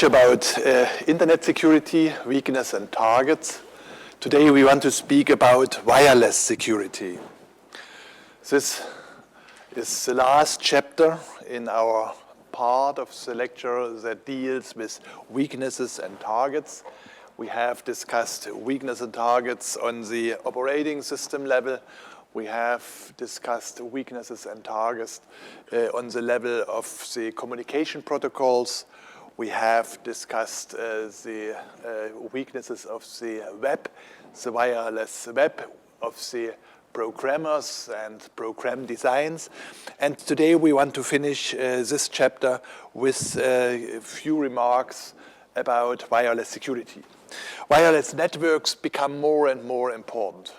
much about internet security, weakness and targets. Today we want to speak about wireless security. This is the last chapter in our part of the lecture that deals with weaknesses and targets. We have discussed weakness and targets on the operating system level. We have discussed weaknesses and targets on the level of the communication protocols. We have discussed the weaknesses of the web, the wireless web, of the programmers and program designs. And today we want to finish this chapter with a few remarks about wireless security. Wireless networks become more and more important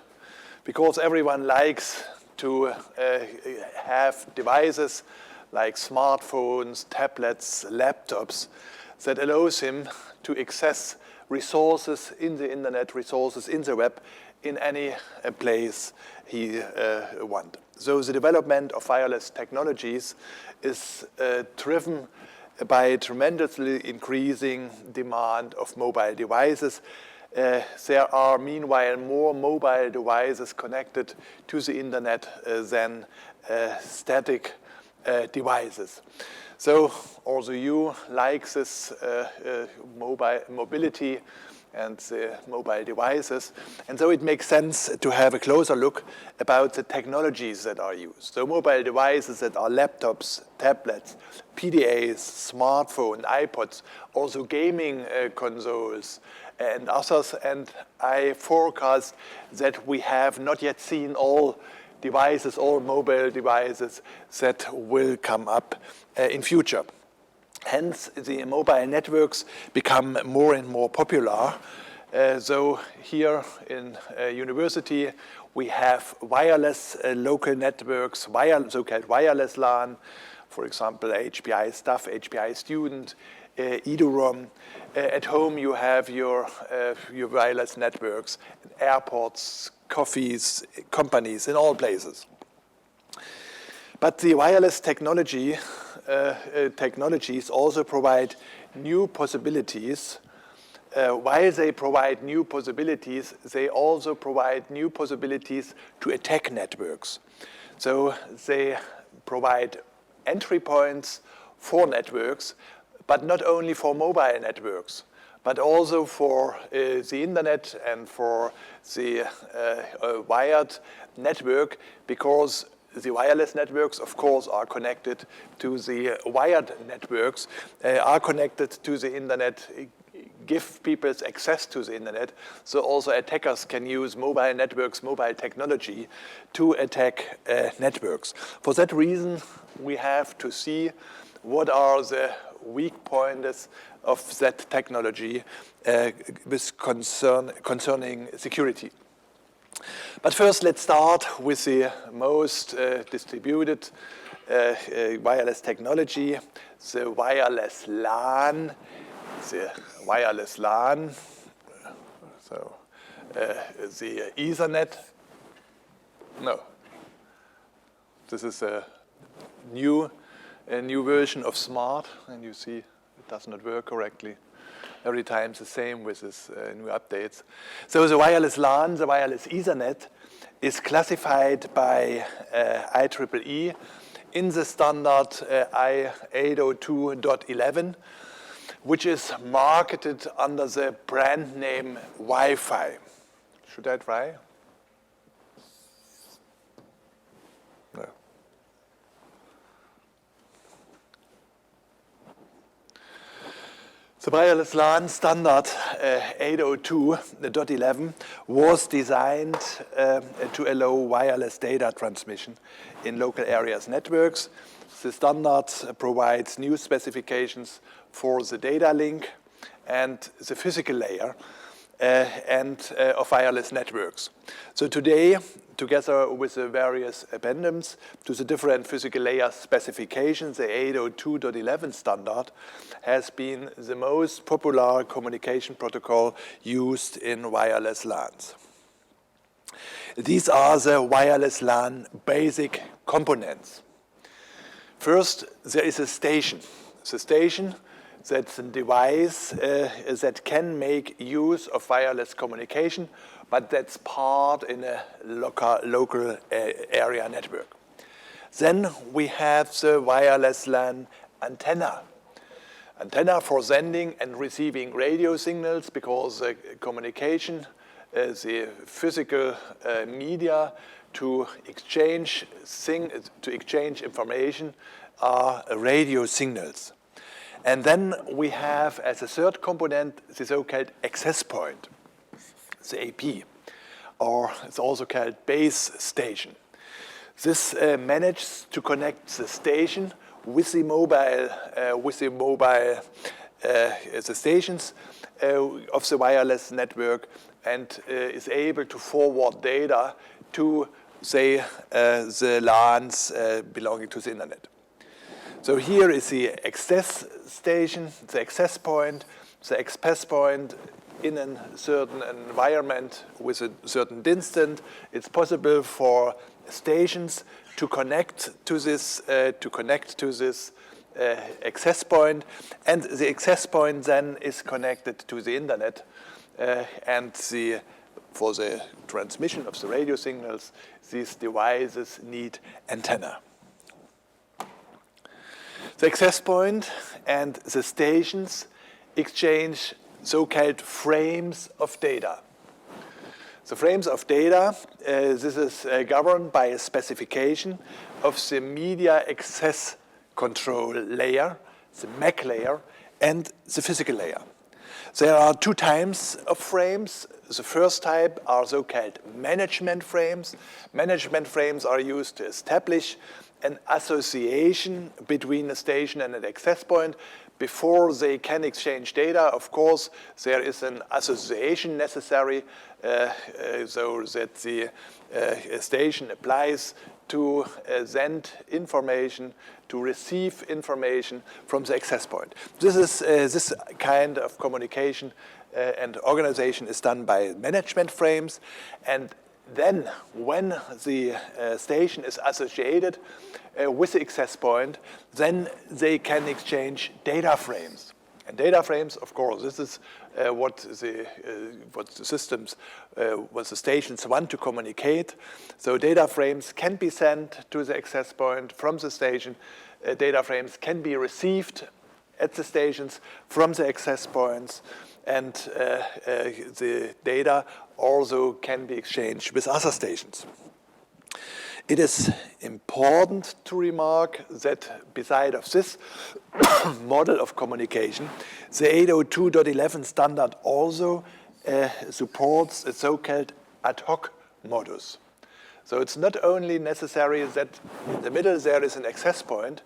because everyone likes to have devices like smartphones, tablets, laptops that allows him to access resources in the internet, resources in the web, in any place he wants. So the development of wireless technologies is driven by a tremendously increasing demand of mobile devices. There are meanwhile more mobile devices connected to the internet than static devices. So also you like this mobility and the mobile devices. And so it makes sense to have a closer look about the technologies that are used. So mobile devices that are laptops, tablets, PDAs, smartphones, iPods, also gaming consoles and others. And I forecast that we have not yet seen all devices, all mobile devices that will come up in future. Hence, the mobile networks become more and more popular. So here in university, we have wireless local networks, so-called wireless LAN, for example, HPI Staff, HPI Student, eduroam. At home, you have your wireless networks in airports, coffees, companies, in all places. But the wireless technologies also provide new possibilities. While they provide new possibilities, they also provide new possibilities to attack networks. So they provide entry points for networks, but not only for mobile networks, but also for the internet and for the wired network, because the wireless networks, of course, are connected to the wired networks, are connected to the internet, give people access to the internet. So also attackers can use mobile networks, mobile technology to attack networks. For that reason, we have to see what are the weak points of that technology concerning security. But first, let's start with the most distributed wireless technology, the wireless LAN. The wireless LAN, so the Ethernet. No, this is a new version of SMART, and you see it does not work correctly. Every time the same with this new updates. So the wireless LAN, the wireless Ethernet, is classified by IEEE in the standard I802.11, which is marketed under the brand name Wi-Fi. Should I try? No. The wireless LAN standard 802.11 was designed to allow wireless data transmission in local areas networks. The standard provides new specifications for the data link and the physical layer of wireless networks. So today, together with the various addendums to the different physical layer specifications, the 802.11 standard has been the most popular communication protocol used in wireless LANs. These are the wireless LAN basic components. First, there is a station. The station That's a device that can make use of wireless communication, but that's part in a local area network. Then we have the wireless LAN antenna. Antenna for sending and receiving radio signals, because communication, the physical media to exchange information are radio signals. And then we have, as a third component, the so-called access point, the AP, or it's also called base station. This manages to connect the station with the the stations of the wireless network, and is able to forward data to, say, the LANs belonging to the internet. So here is the access station, the access point in a certain environment with a certain distance. It's possible for stations to connect to this access point, and the access point then is connected to the internet, and for the transmission of the radio signals, these devices need antenna. The access point and the stations exchange so-called frames of data. The frames of data, this is governed by a specification of the media access control layer, the MAC layer, and the physical layer. There are two types of frames. The first type are so-called management frames. Management frames are used to establish an association between a station and an access point. Before they can exchange data, of course, there is an association necessary so that the station applies to send information, to receive information from the access point. This kind of communication and organization is done by management frames, and then when the station is associated with the access point, then they can exchange data frames. And data frames, of course, this is what the systems, what the stations want to communicate. So data frames can be sent to the access point from the station. Data frames can be received at the stations from the access points, and the data also can be exchanged with other stations. It is important to remark that beside of this model of communication, the 802.11 standard also supports a so-called ad hoc modus. So it's not only necessary that in the middle there is an access point.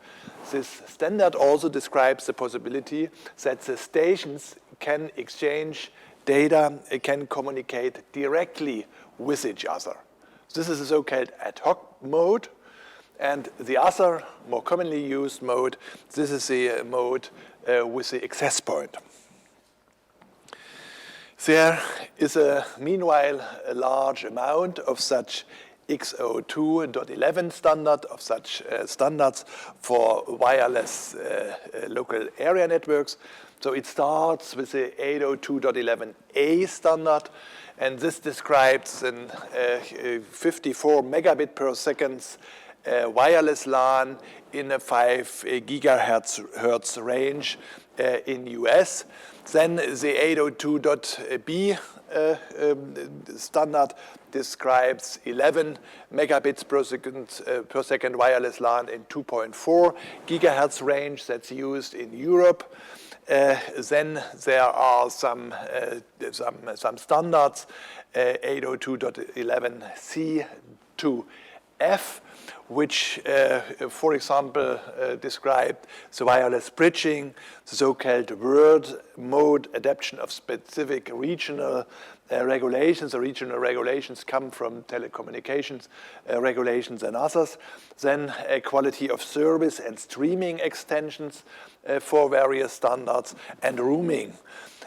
This standard also describes the possibility that the stations can exchange data, can communicate directly with each other. This is a so-called ad hoc mode. And the other, more commonly used mode, this is the mode with the access point. There is meanwhile a large amount of such X02.11 standard, of such standards for wireless local area networks. So it starts with the 802.11a standard, and this describes an 54 megabit per second wireless LAN in a 5 gigahertz range in US. Then the 802.b standard describes 11 megabits per second wireless LAN in 2.4 gigahertz range that's used in Europe. Then there are some standards, 802.11c to F, which, for example, describe the wireless bridging, the so-called word mode adaptation of specific regional regulations. The regional regulations come from telecommunications regulations and others. Then quality of service and streaming extensions for various standards, and rooming.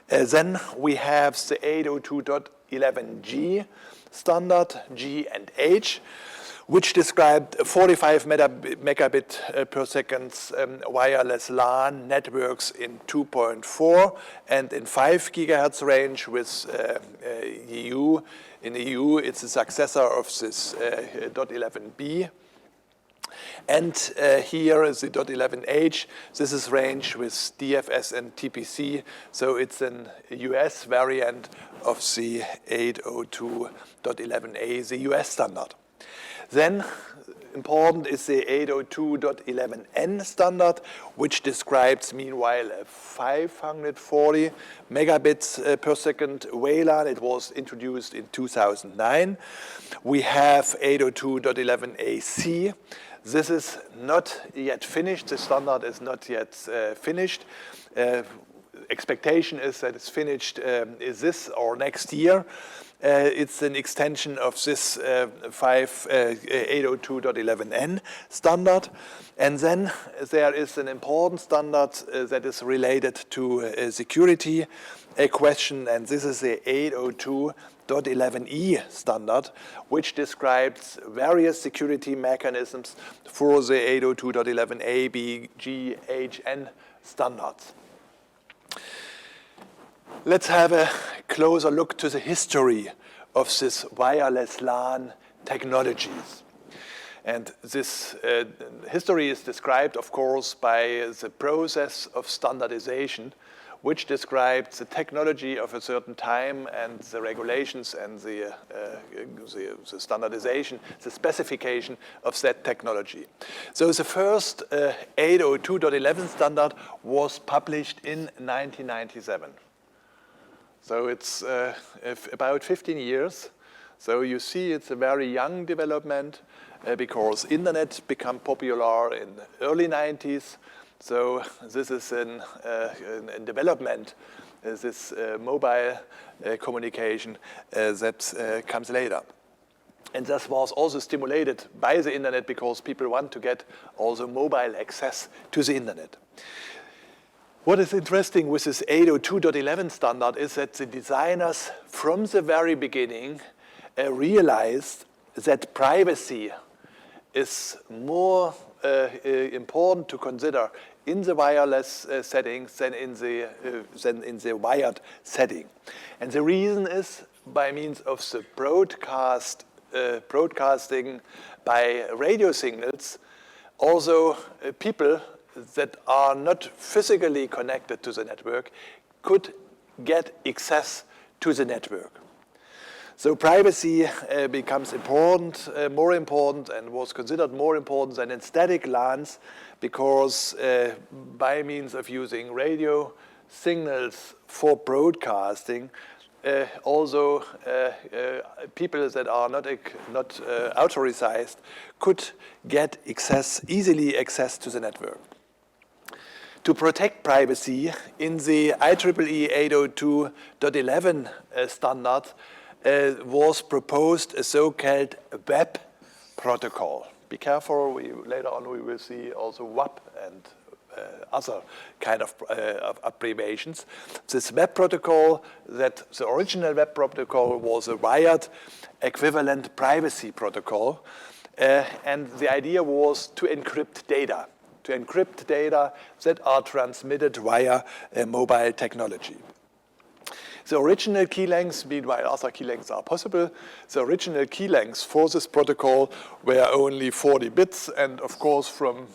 Then we have the 802.11g standard, G and H, which described 45 megabit per second wireless LAN networks in 2.4 and in 5 gigahertz range with EU. In the EU, it's a successor of this .11b. And here is the .11h. This is range with DFS and TPC. So it's an US variant of the 802.11a, the US standard. Then important is the 802.11n standard, which describes meanwhile a 540 megabits per second WLAN. It was introduced in 2009. We have 802.11ac. This is not yet finished. The standard is not yet finished. Expectation is that it's finished is this or next year. It's an extension of this 802.11n standard. And then there is an important standard that is related to security question, and this is the 802.11e standard, which describes various security mechanisms for the 802.11a, b, g, h, n standards. Let's have a closer look to the history of this wireless LAN technologies. And this history is described, of course, by the process of standardization, which describes the technology of a certain time and the regulations and the standardization, the specification of that technology. So the first 802.11 standard was published in 1997. So it's about 15 years. So you see it's a very young development because internet became popular in the early 90s. So this is in development, this mobile communication that comes later. And this was also stimulated by the internet because people want to get also mobile access to the internet. What is interesting with this 802.11 standard is that the designers from the very beginning realized that privacy is more important to consider in the wireless settings than in the wired setting. And the reason is by means of the broadcasting by radio signals, also people that are not physically connected to the network could get access to the network. So privacy becomes important, more important, and was considered more important than in static LANs because by means of using radio signals for broadcasting, also people that are not authorized could get easily access to the network. To protect privacy, in the IEEE 802.11 standard was proposed a so-called web protocol. Be careful, later on we will see also WAP and other kind of abbreviations. This web protocol, the original web protocol was a wired equivalent privacy protocol, and the idea was to encrypt data that are transmitted via mobile technology. The original key lengths, meanwhile other key lengths are possible, the original key lengths for this protocol were only 40 bits, and of course from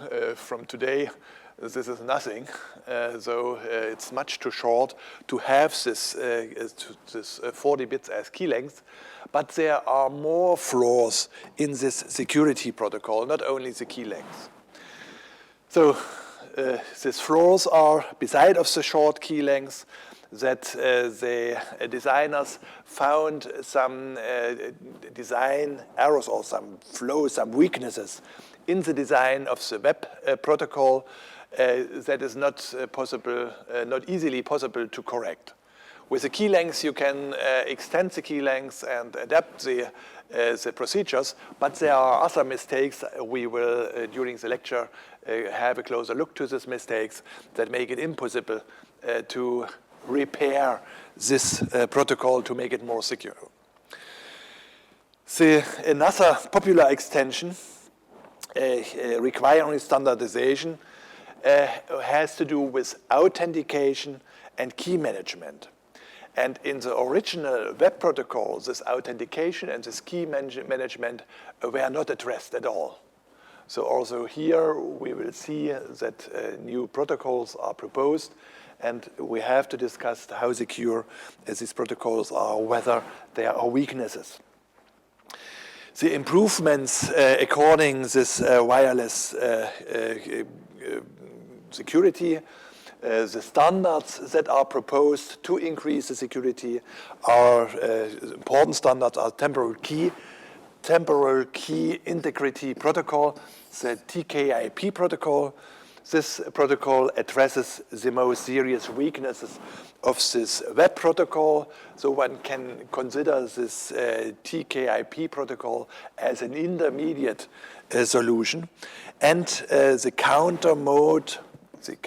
today this is nothing. So it's much too short to have this 40 bits as key length. But there are more flaws in this security protocol, not only the key length. So these flaws are, beside of the short key length, that the designers found some design errors or some flaws, some weaknesses in the design of the web protocol that is not easily possible to correct. With the key length, you can extend the key length and adapt the procedures, but there are other mistakes. We will, during the lecture, have a closer look to these mistakes that make it impossible to repair this protocol to make it more secure. Another popular extension requiring standardization has to do with authentication and key management. And in the original web protocol, this authentication and this key management were not addressed at all. So also here we will see that new protocols are proposed, and we have to discuss how secure these protocols are, whether there are weaknesses. The improvements according this wireless security, the standards that are proposed to increase the security are important standards are temporal key integrity protocol, the TKIP protocol. This protocol addresses the most serious weaknesses of this web protocol. So one can consider this TKIP protocol as an intermediate solution. And the counter mode and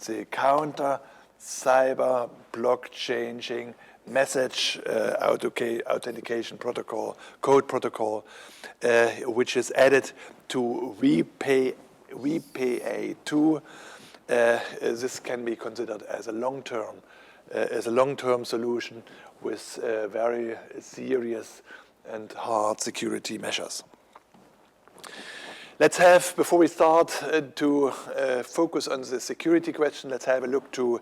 the counter cyber block changing message authentication protocol, code protocol, which is added to WPA2. This can be considered as a long-term solution with very serious and hard security measures. Let's have, before we start to focus on the security question, let's have a look to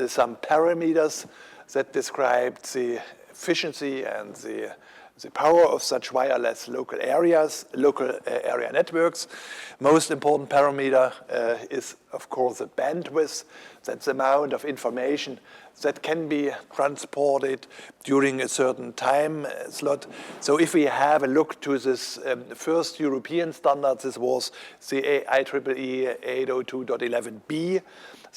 some parameters that describe the efficiency and the power of such wireless local area networks. Most important parameter is, of course, the bandwidth. That's the amount of information that can be transported during a certain time slot. So if we have a look to this first European standard, this was the IEEE 802.11b,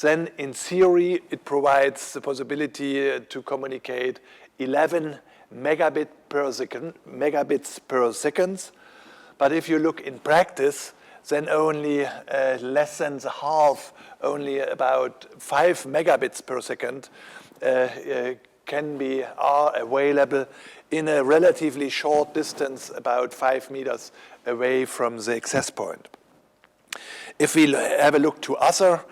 then in theory it provides the possibility to communicate 11 megabits per second. But if you look in practice, then only less than the half, only about 5 megabits per second are available in a relatively short distance, about 5 meters away from the access point. If we have a look to other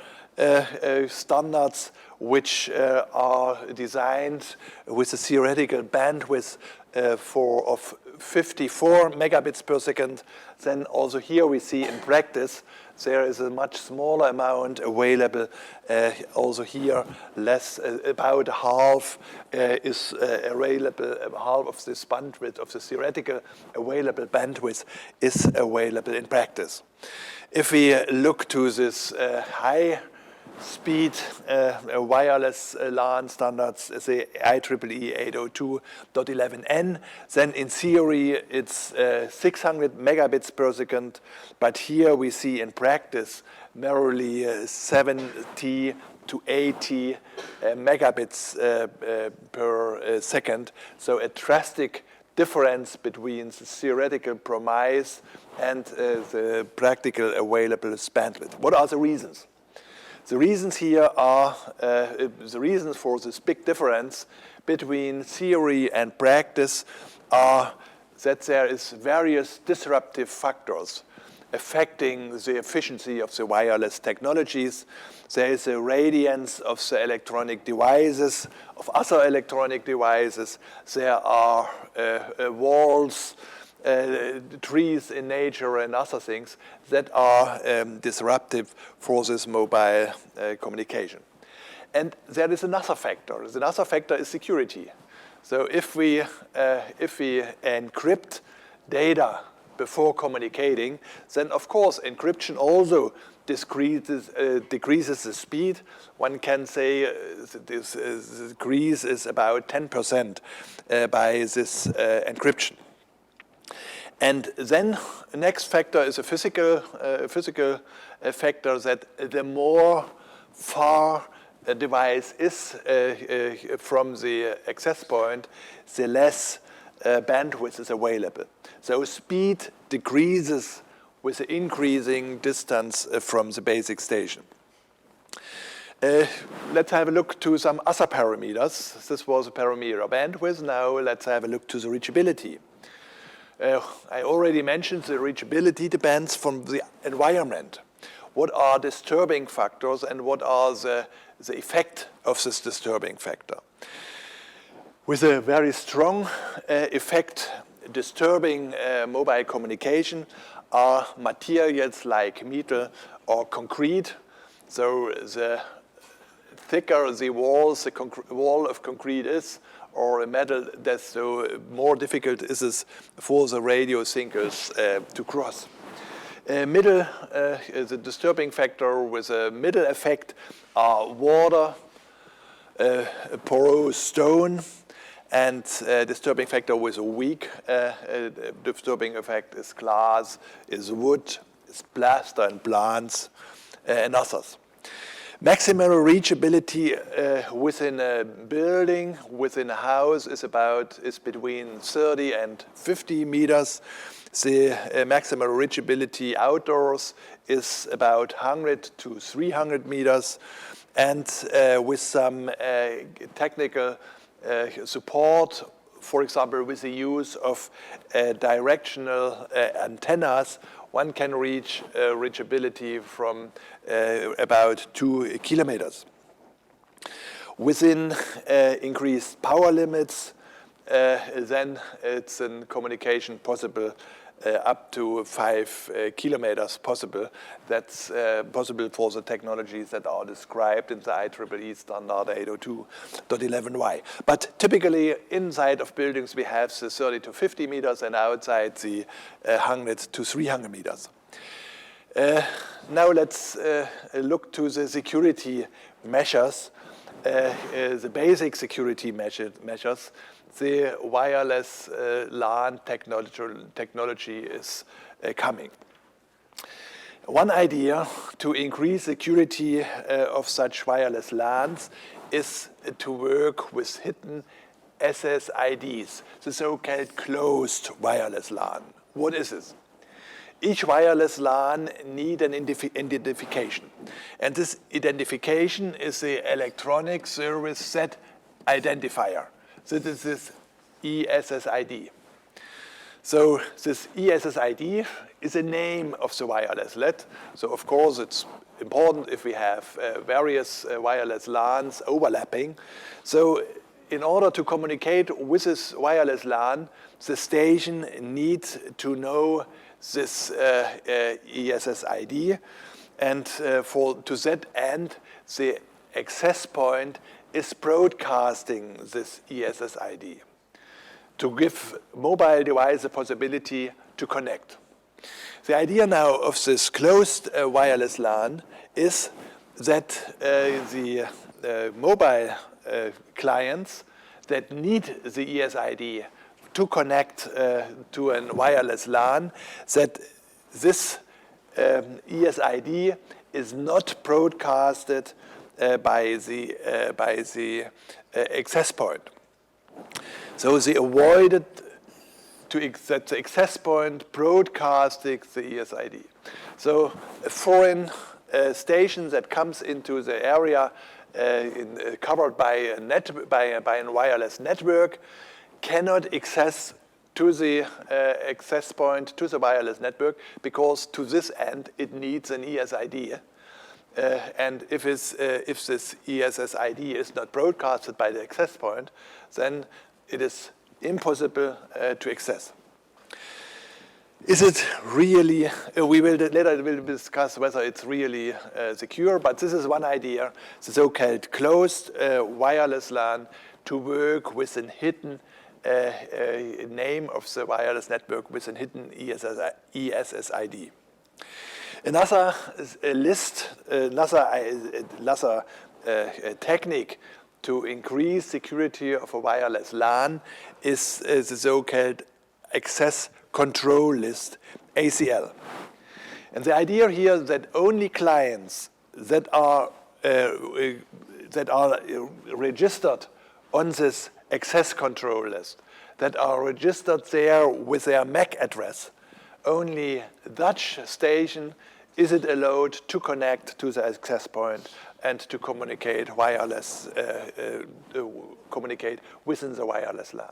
standards which are designed with a theoretical bandwidth of 54 megabits per second, then also here we see in practice there is a much smaller amount available. Also here, about half is available, half of this bandwidth of the theoretical available bandwidth is available in practice. If we look to this high speed wireless LAN standards, the IEEE 802.11n, then in theory it's 600 megabits per second, but here we see in practice merely 70 to 80 megabits per second, so a drastic difference between the theoretical promise and the practical available bandwidth. What are the reasons? The reasons here are, the reasons for this big difference between theory and practice are that there is various disruptive factors affecting the efficiency of the wireless technologies. There is a radiance of the electronic devices, of other electronic devices. There are walls, trees in nature and other things that are disruptive for this mobile communication. And there is another factor. Another factor is security. So if we encrypt data before communicating, then of course encryption also decreases the speed. One can say this decrease is about 10% by this encryption. And then the next factor is a physical factor, that the more far a device is from the access point, the less bandwidth is available. So speed decreases with the increasing distance from the basic station. Let's have a look to some other parameters. This was a parameter bandwidth. Now let's have a look to the reachability. I already mentioned the reachability depends from the environment. What are disturbing factors and what are the effect of this disturbing factor? With a very strong effect disturbing mobile communication are materials like metal or concrete. So the thicker the wall of concrete is, or a metal, desto more difficult is it for the radio signals to cross. Middle is a disturbing factor with a middle effect are water, porous stone, and disturbing factor with a weak disturbing effect is glass, is wood, is plaster and plants, and others. Maximal reachability within a building, within a house, is between 30 and 50 meters. The maximal reachability outdoors is about 100 to 300 meters. And with some technical support, for example, with the use of directional antennas, one can reach reachability from about 2 kilometers. Within increased power limits, then it's in communication possible up to 5 kilometers possible. That's possible for the technologies that are described in the IEEE standard 802.11y. But typically inside of buildings we have the 30 to 50 meters and outside the 100 to 300 meters. Now let's look to the security measures, the basic security measures. The wireless LAN technology is coming. One idea to increase security of such wireless LANs is to work with hidden SSIDs, the so-called closed wireless LAN. What is this? Each wireless LAN needs an identification. And this identification is the electronic service set identifier. So this is ESSID. So this ESSID is the name of the wireless LAN. So of course it's important if we have various wireless LANs overlapping. So in order to communicate with this wireless LAN, the station needs to know this ESSID. And to that end, the access point is broadcasting this ESSID to give mobile device the possibility to connect. The idea now of this closed wireless LAN is that the mobile clients that need the ESSID to connect to a wireless LAN, that this ESSID is not broadcasted by the access point. So they avoided that the access point broadcasting the ESSID. So a foreign station that comes into the area covered by a wireless network cannot access to the access point to the wireless network, because to this end it needs an ESSID. And if this ESSID is not broadcasted by the access point, then it is impossible to access. Is it really, later we'll discuss whether it's really secure, but this is one idea, the so-called closed wireless LAN to work with a hidden name of the wireless network with a hidden ESSID. Another technique to increase security of a wireless LAN is the so-called access control list, ACL. And the idea here is that only clients that are registered on this access control list, that are registered there with their MAC address, only that station is it allowed to connect to the access point and to communicate communicate within the wireless LAN.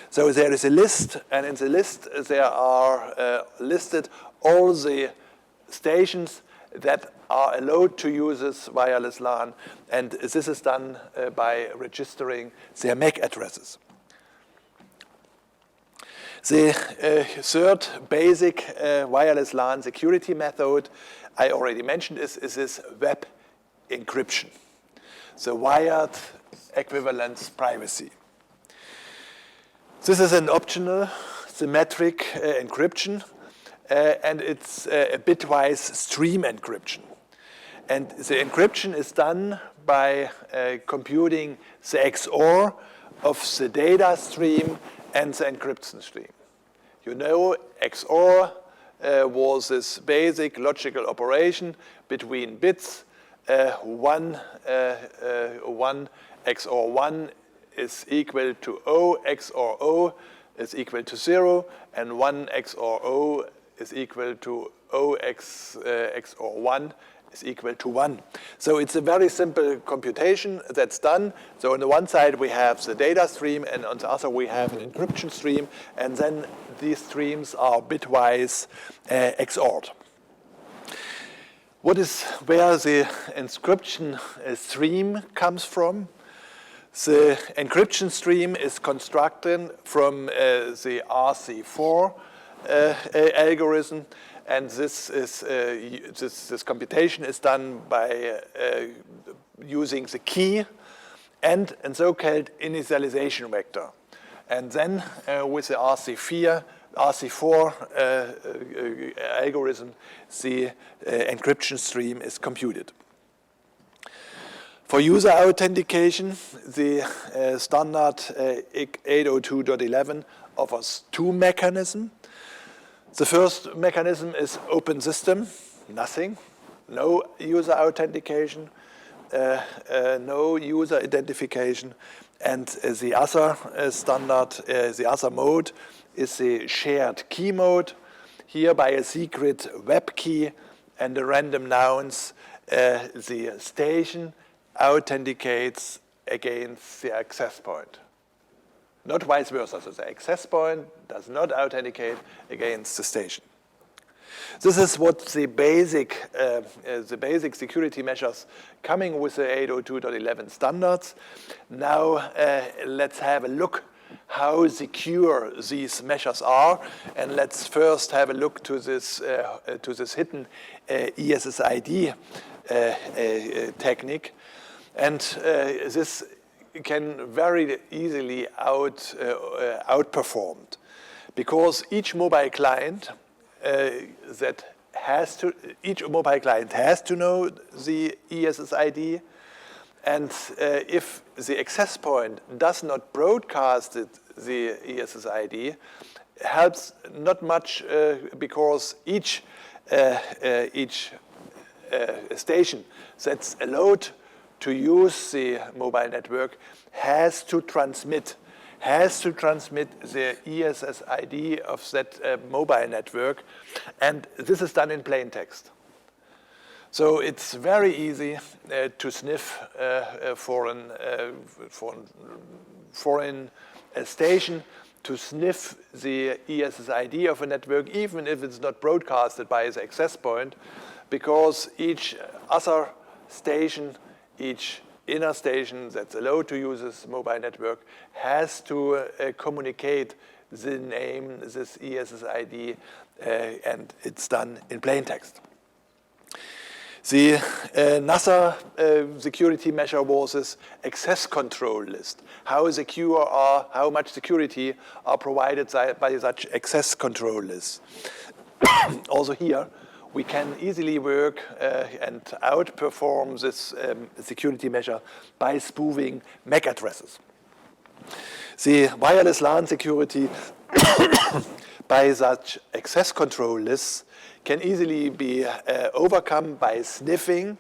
So there is a list, and in the list there are listed all the stations that are allowed to use this wireless LAN, and this is done by registering their MAC addresses. The third basic wireless LAN security method I already mentioned is this web encryption, the wired equivalence privacy. This is an optional symmetric encryption, and it's a bitwise stream encryption. And the encryption is done by computing the XOR of the data stream and the encryption stream. You know, XOR was this basic logical operation between bits. 1 XOR 1 is equal to O XOR O is equal to 0, and 1 XOR O is equal to O XOR 1 is equal to 1. So it's a very simple computation that's done. So on the one side we have the data stream, and on the other we have an encryption stream, and then these streams are bitwise XORed. What is where the encryption stream comes from? The encryption stream is constructed from the RC4 algorithm, and this computation is done by using the key and a so-called initialization vector. And then with the RC4 algorithm, the encryption stream is computed. For user authentication, the standard 802.11 offers two mechanisms. The first mechanism is open system, nothing, no user authentication, no user identification. And the other standard, the other mode is the shared key mode, here by a secret web key and a random nonce, the station authenticates against the access point. Not vice versa, so the access point does not authenticate against the station. This is what the basic security measures coming with the 802.11 standards. Now let's have a look how secure these measures are, and let's first have a look to this hidden ESSID technique, and this can very easily outperformed, because each mobile client has to know the ESSID, and if the access point does not broadcast the ESSID, helps not much, because each station that's allowed to use the mobile network has to transmit the ESSID of that mobile network, and this is done in plain text. So it's very easy to sniff for a foreign station, to sniff the ESSID of a network, even if it's not broadcasted by the access point, because each other station, each inner station that's allowed to use this mobile network has to communicate the name, this ESSID, and it's done in plain text. The another security measure was this access control list. How much security are provided by such access control lists? Also here, we can easily work and outperform this security measure by spoofing MAC addresses. The wireless LAN security by such access control lists can easily be overcome by sniffing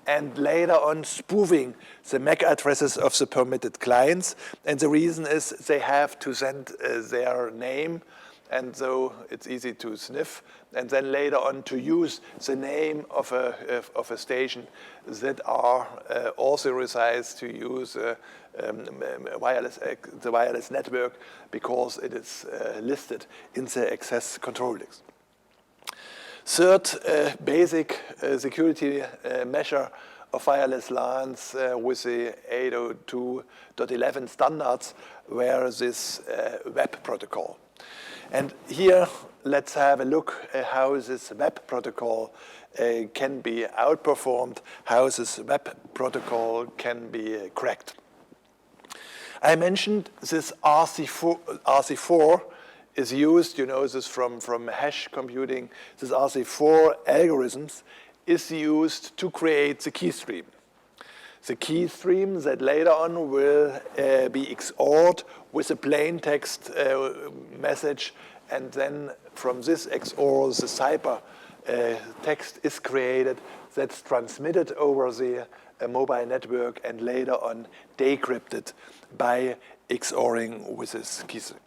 and later on spoofing the MAC addresses of the permitted clients. And the reason is they have to send their name and so it's easy to sniff, and then later on to use the name of a station that are authorized to use the wireless network because it is listed in the access control list. Third basic security measure of wireless LANs with the 802.11 standards were this web protocol. And here, let's have a look at how this web protocol can be outperformed, how this web protocol can be cracked. I mentioned this RC4 is used, you know this from hash computing. This RC4 algorithms is used to create the key stream. The key stream that later on will be XORed with a plain text message, and then from this XOR, the cipher text is created that's transmitted over the mobile network and later on decrypted by XORing with this key stream.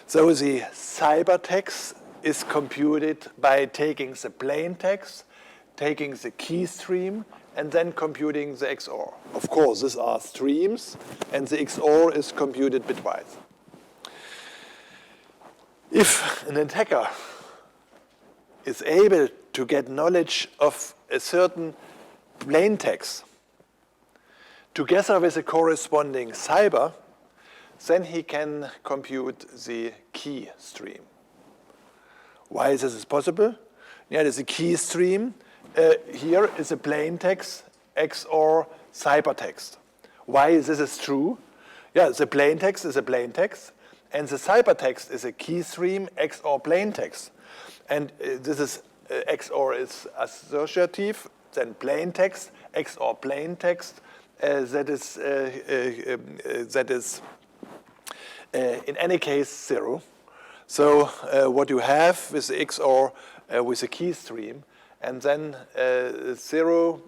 So the ciphertext is computed by taking the plain text, taking the key stream, and then computing the XOR. Of course, these are streams, and the XOR is computed bitwise. If an attacker is able to get knowledge of a certain plain text together with a corresponding cipher, then he can compute the key stream. Why is this possible? Yeah, there's a key stream. Here is a plain text XOR ciphertext. Why is this true? Yeah, the plain text is a plain text, and the ciphertext is a key stream XOR plain text. And this is XOR is associative, then plain text XOR plain text. That is in any case 0. So what you have with the XOR with a key stream, and then 0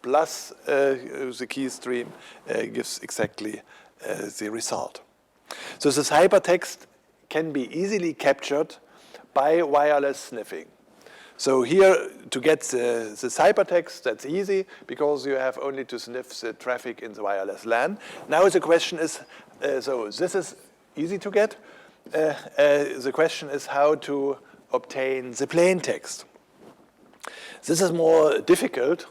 plus the key stream gives exactly the result. So the ciphertext can be easily captured by wireless sniffing. So here, to get the ciphertext, that's easy because you have only to sniff the traffic in the wireless LAN. Now the question is, so this is easy to get. The question is how to obtain the plain text. This is more difficult,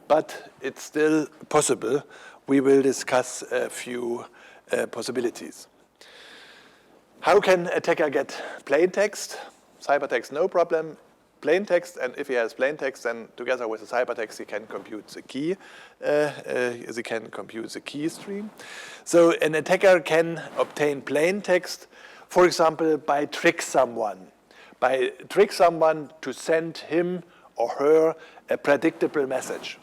but it's still possible. We will discuss a few possibilities. How can an attacker get plain text? Ciphertext, no problem. Plain text, and if he has plain text, then together with the ciphertext, he can compute the key. He can compute the key stream. So an attacker can obtain plain text, for example, by trick someone to send him or her a predictable message,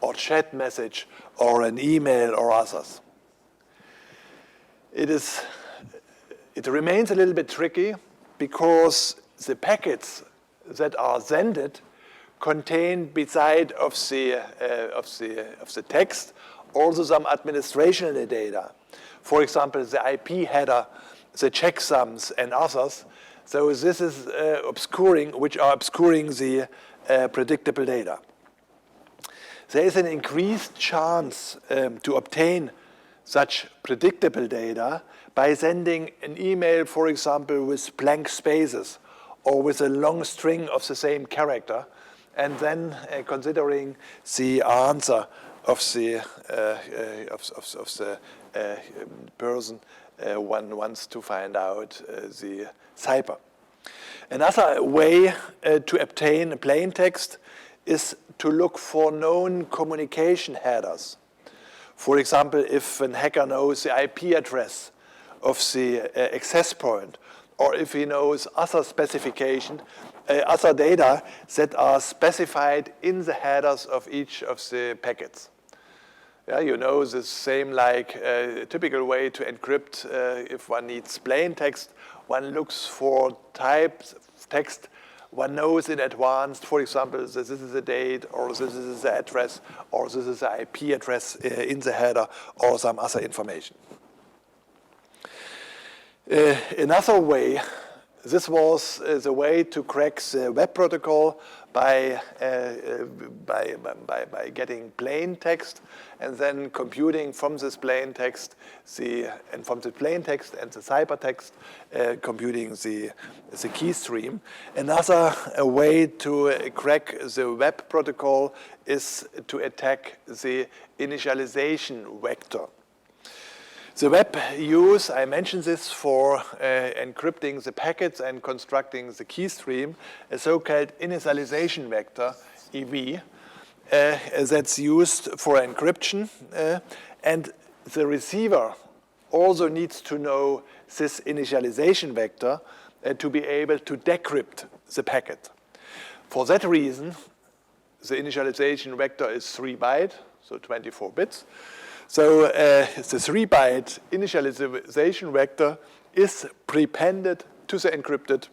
or chat message, or an email, or others. It remains a little bit tricky because the packets that are sent contain, beside of the text, also some administrational data. For example, the IP header, the checksums, and others. So this is obscuring the predictable data. There is an increased chance to obtain such predictable data by sending an email, for example, with blank spaces, or with a long string of the same character, and then considering the answer of the person one wants to find out the cipher. Another way to obtain plain text is to look for known communication headers. For example, if a hacker knows the IP address of the access point, or if he knows other specification, other data that are specified in the headers of each of the packets. Yeah, you know the same like a typical way to encrypt if one needs plain text. One looks for types of text one knows in advance, for example, this is the date, or this is the address, or this is the IP address in the header, or some other information. Another way This was the way to crack the web protocol by getting plain text and then computing from this plain text and the ciphertext computing the key stream. Another way to crack the web protocol is to attack the initialization vector. The web use, I mentioned this, for encrypting the packets and constructing the key stream, a so-called initialization vector, EV, that's used for encryption. And the receiver also needs to know this initialization vector to be able to decrypt the packet. For that reason, the initialization vector is 3 bytes, so 24 bits. So the 3-byte initialization vector is prepended to the encrypted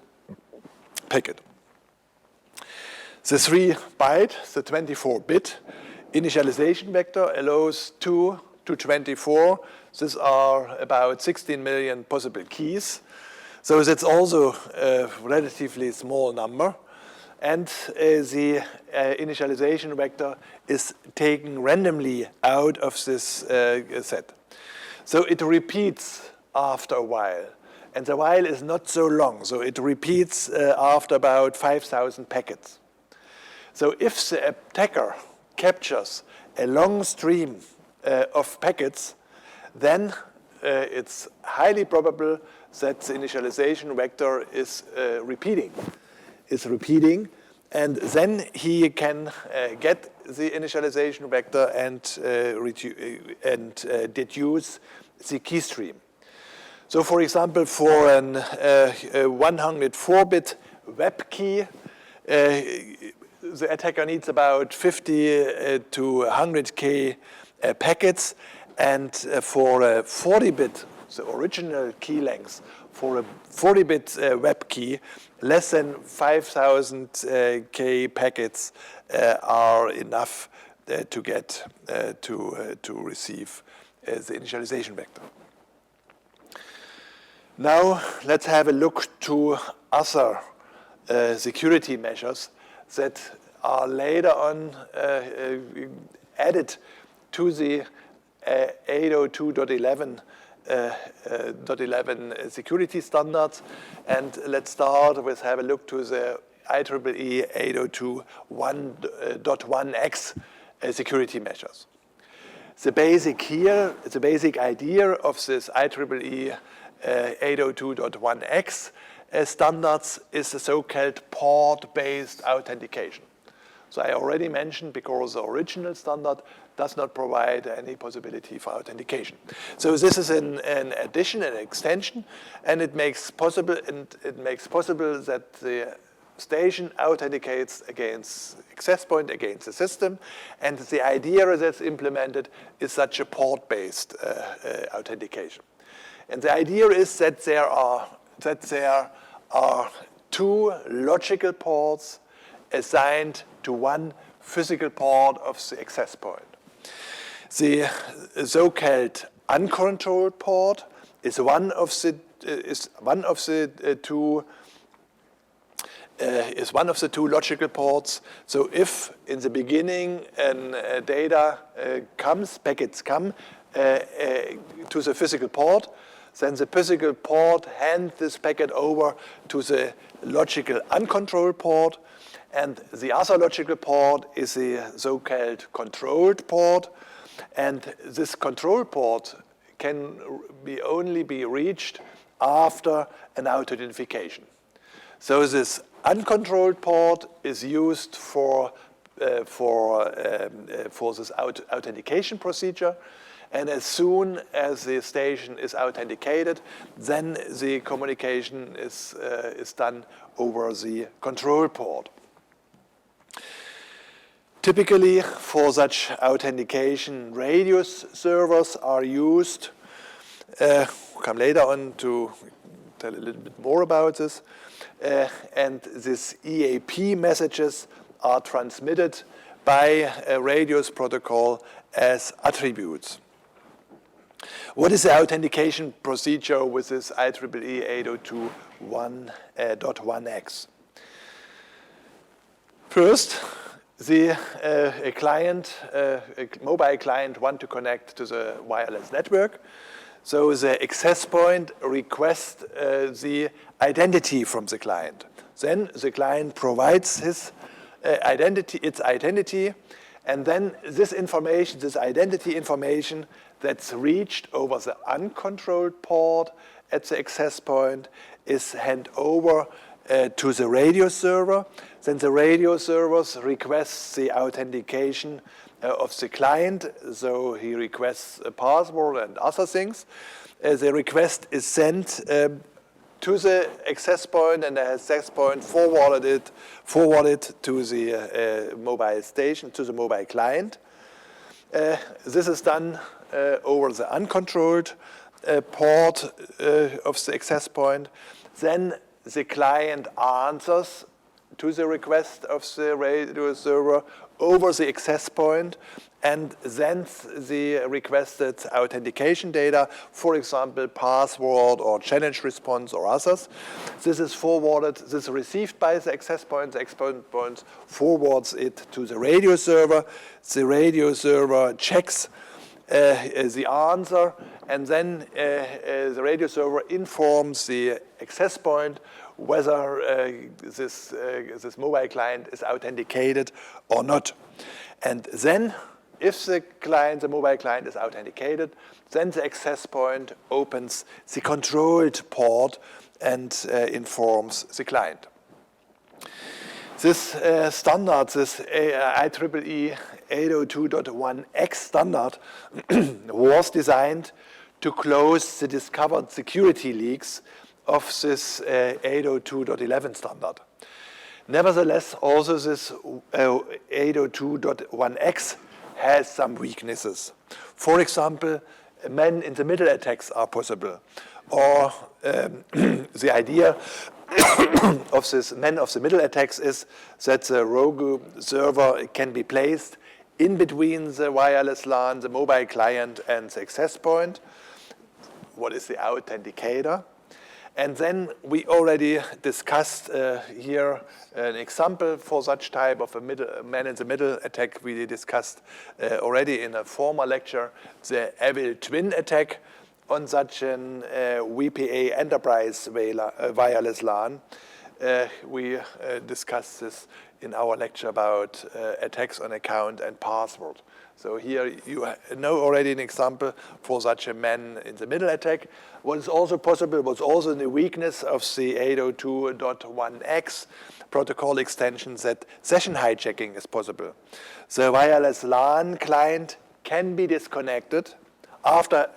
packet. The 3-byte, the 24-bit initialization vector allows 2 to 24. These are about 16 million possible keys. So that's also a relatively small number. And the initialization vector is taken randomly out of this set. So it repeats after a while. And the while is not so long. So it repeats after about 5,000 packets. So if the attacker captures a long stream of packets, then it's highly probable that the initialization vector is repeating, and then he can get the initialization vector and deduce the key stream. So, for example, for an 104-bit web key, the attacker needs about 50 to 100K packets, and for a 40-bit, the original key length, for a 40-bit web key, less than 5,000 K packets are enough to get to receive the initialization vector. Now let's have a look to other security measures that are later on added to the 802.11 security standards. And let's start with have a look to the IEEE 802.1.1x security measures. The basic idea of this IEEE 802.1x standards is the so-called port-based authentication. So I already mentioned, because the original standard does not provide any possibility for authentication. So this is an addition, an extension, and it makes possible that the station authenticates against access point, against the system, and the idea that's implemented is such a port-based authentication. And the idea is that there are two logical ports assigned to one physical port of the access point. The so-called uncontrolled port is one of the two logical ports. So if in the beginning packets come to the physical port, then the physical port hands this packet over to the logical uncontrolled port, and the other logical port is the so-called controlled port, and this control port can only be reached after an auto-identification. So this uncontrolled port is used for this authentication procedure, and as soon as the station is authenticated, then the communication is done over the control port. Typically, for such authentication, radius servers are used. We'll come later on to tell a little bit more about this. And these EAP messages are transmitted by a radius protocol as attributes. What is the authentication procedure with this IEEE 802.1.x? First, a mobile client wants to connect to the wireless network. So the access point requests the identity from the client. Then the client provides its identity, and then this information, this identity information that's reached over the uncontrolled port at the access point is handed over to the radio server. Then the radio server requests the authentication of the client, so he requests a password and other things. The request is sent to the access point, and the access point forwarded to the mobile station, to the mobile client. This is done over the uncontrolled port of the access point. Then the client answers to the request of the radio server over the access point, and then the requested authentication data, for example, password or challenge response or others. This is forwarded, this is received by the access point. The access point forwards it to the radio server. The radio server checks the answer, and then the radio server informs the access point whether this mobile client is authenticated or not. And then, if the mobile client is authenticated, then the access point opens the controlled port and informs the client. This standard, this IEEE 802.1x standard, was designed to close the discovered security leaks of this 802.11 standard. Nevertheless, also this 802.1x has some weaknesses. For example, man-in-the-middle attacks are possible, or the idea of this man-of-the-middle attacks is that the rogue server can be placed in between the wireless LAN, the mobile client, and the access point. What is the authenticator? And then we already discussed here an example for such type of a man-in-the-middle attack. We discussed already in a former lecture the Evil Twin attack on such an VPA enterprise wireless LAN. We discussed this in our lecture about attacks on account and password. So here you know already an example for such a man-in-the-middle attack. What is also possible, what's also the weakness of the 802.1x protocol extension, that session hijacking is possible. The wireless LAN client can be disconnected after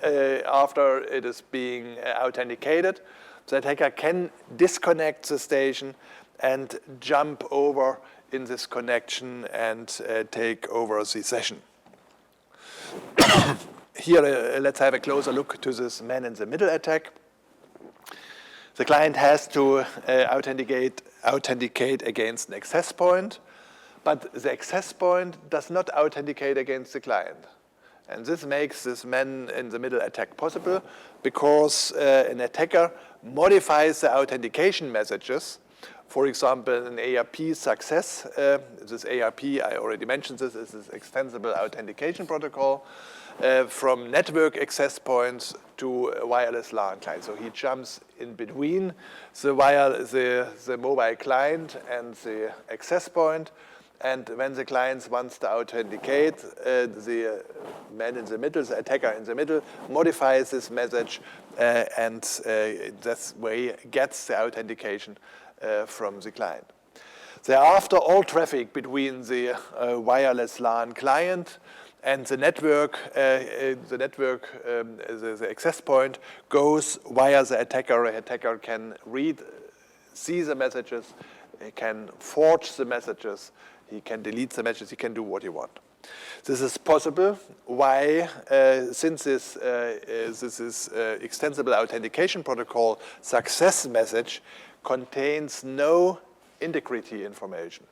it is being authenticated. The attacker can disconnect the station and jump over in this connection and take over the session. Here, let's have a closer look to this man-in-the-middle attack. The client has to authenticate against an access point, but the access point does not authenticate against the client. And this makes this man-in-the-middle attack possible because an attacker modifies the authentication messages. For example, an ARP success, this ARP, I already mentioned this, is this extensible authentication protocol from network access points to a wireless LAN client. So he jumps in between the mobile client and the access point. And when the client wants to authenticate, the man in the middle, the attacker in the middle, modifies this message and that way gets the authentication from the client. Thereafter, all traffic between the wireless LAN client and the network, the access point goes via the attacker. The attacker can see the messages, he can forge the messages, he can delete the messages, he can do what he wants. This is possible. Why? Since this is extensible authentication protocol success message contains no integrity information.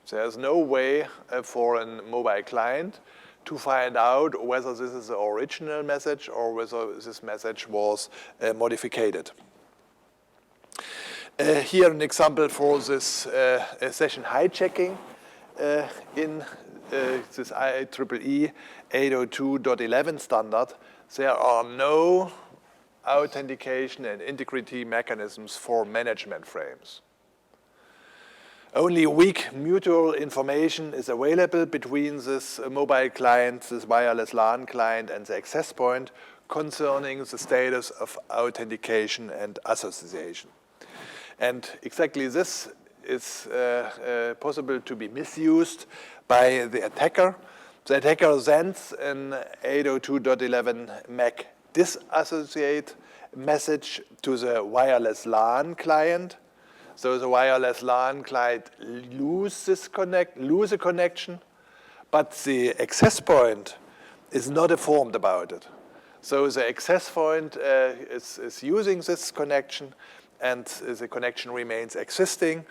There's no way for a mobile client to find out whether this is the original message or whether this message was modified. Here an example for this session hijacking in this IEEE 802.11 standard. There are no authentication and integrity mechanisms for management frames. Only weak mutual information is available between this mobile client, this wireless LAN client, and the access point concerning the status of authentication and association. And exactly this is possible to be misused by the attacker. The attacker sends an 802.11 MAC disassociate message to the wireless LAN client. So the wireless LAN client loses a connection, but the access point is not informed about it. So the access point is using this connection, and the connection remains existing,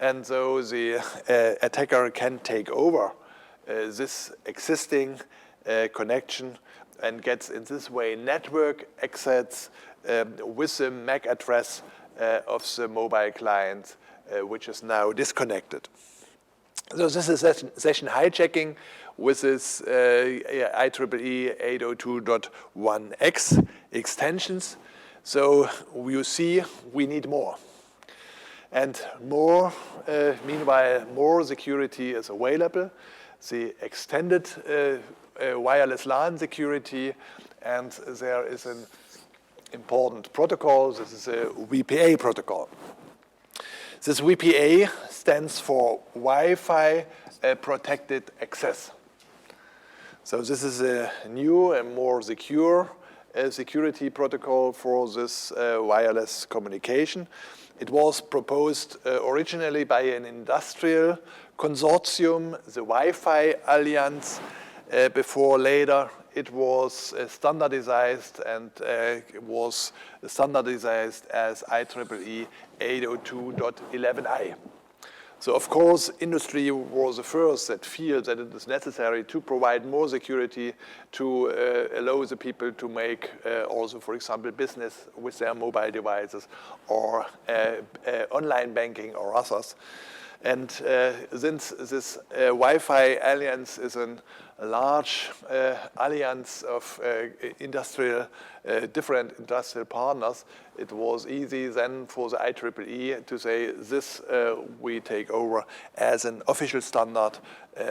and so the attacker can take over this existing connection and gets in this way network access with the MAC address of the mobile client, which is now disconnected. So this is session hijacking with this IEEE 802.1x extensions. So you see, we need more. And more, meanwhile, more security is available. The extended wireless LAN security, and there is an important protocol. This is a VPA protocol. This VPA stands for Wi-Fi Protected Access. So this is a new and more secure security protocol for this wireless communication. It was proposed originally by an industrial consortium, the Wi-Fi Alliance. Before later, it was standardized and was standardized as IEEE 802.11i. So of course, industry was the first that feel that it is necessary to provide more security to allow the people to make also, for example, business with their mobile devices or online banking or others. And since this Wi-Fi Alliance is a large alliance of different industrial partners, it was easy then for the IEEE to say this we take over as an official standard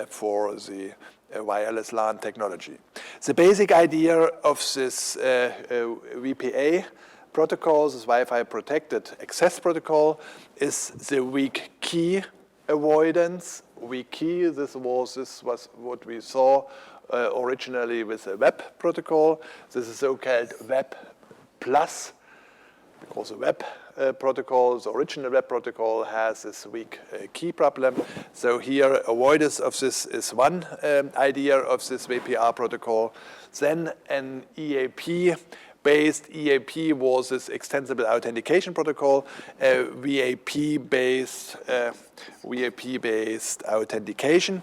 for the wireless LAN technology. The basic idea of this VPA protocol, this Wi-Fi Protected Access Protocol, is the weak key avoidance. Weak key, this was what we saw originally with the web protocol. This is so-called web plus, because the web protocol, the original web protocol, has this weak key problem. So here, avoidance of this is one idea of this VPR protocol. Then an EAP-based EAP was this extensible authentication protocol, VAP-based authentication.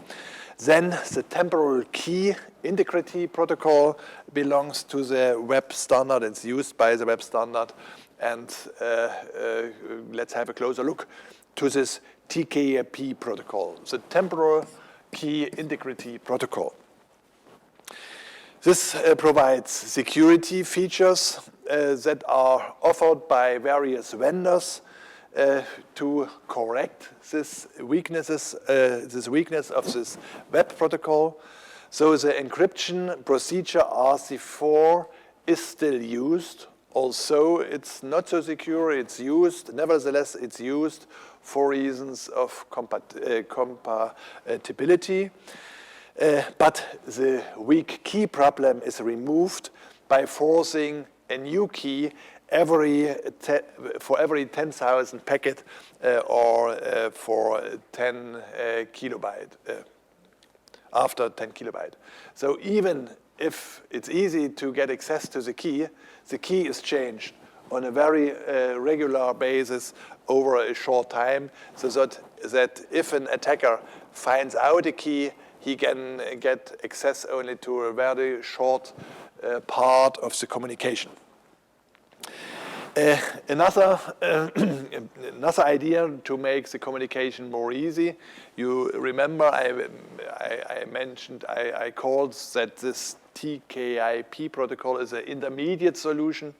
Then the temporal key integrity protocol belongs to the web standard. It's used by the web standard. And let's have a closer look to this TKP protocol, the temporal key integrity protocol. This provides security features that are offered by various vendors to correct this weakness of this web protocol. So the encryption procedure RC4 is still used. Also, it's not so secure, it's used. Nevertheless, it's used for reasons of compatibility. But the weak key problem is removed by forcing a new key for every 10,000 packet or for 10 kilobyte, after 10 kilobyte. So even if it's easy to get access to the key is changed on a very regular basis over a short time, so that if an attacker finds out a key, he can get access only to a very short part of the communication. Another idea to make the communication more easy, you remember I mentioned, I called that this TKIP protocol is an intermediate solution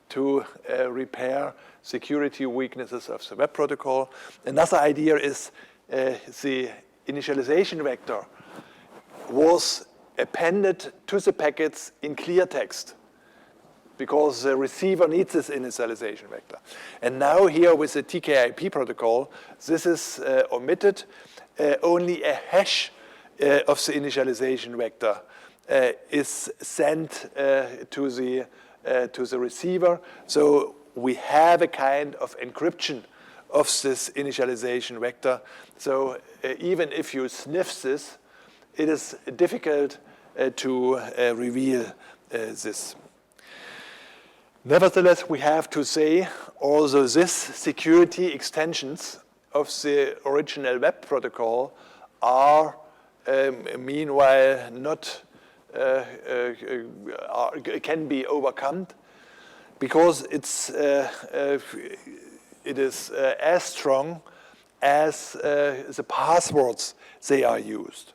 to repair security weaknesses of the web protocol. Another idea is the initialization vector was appended to the packets in clear text, because the receiver needs this initialization vector. And now here with the TKIP protocol, this is omitted. Only a hash of the initialization vector is sent to the receiver. So we have a kind of encryption of this initialization vector. So even if you sniff this, it is difficult to reveal this. Nevertheless, we have to say also this security extensions of the original web protocol are meanwhile not can be overcome, because it is as strong as the passwords they are used.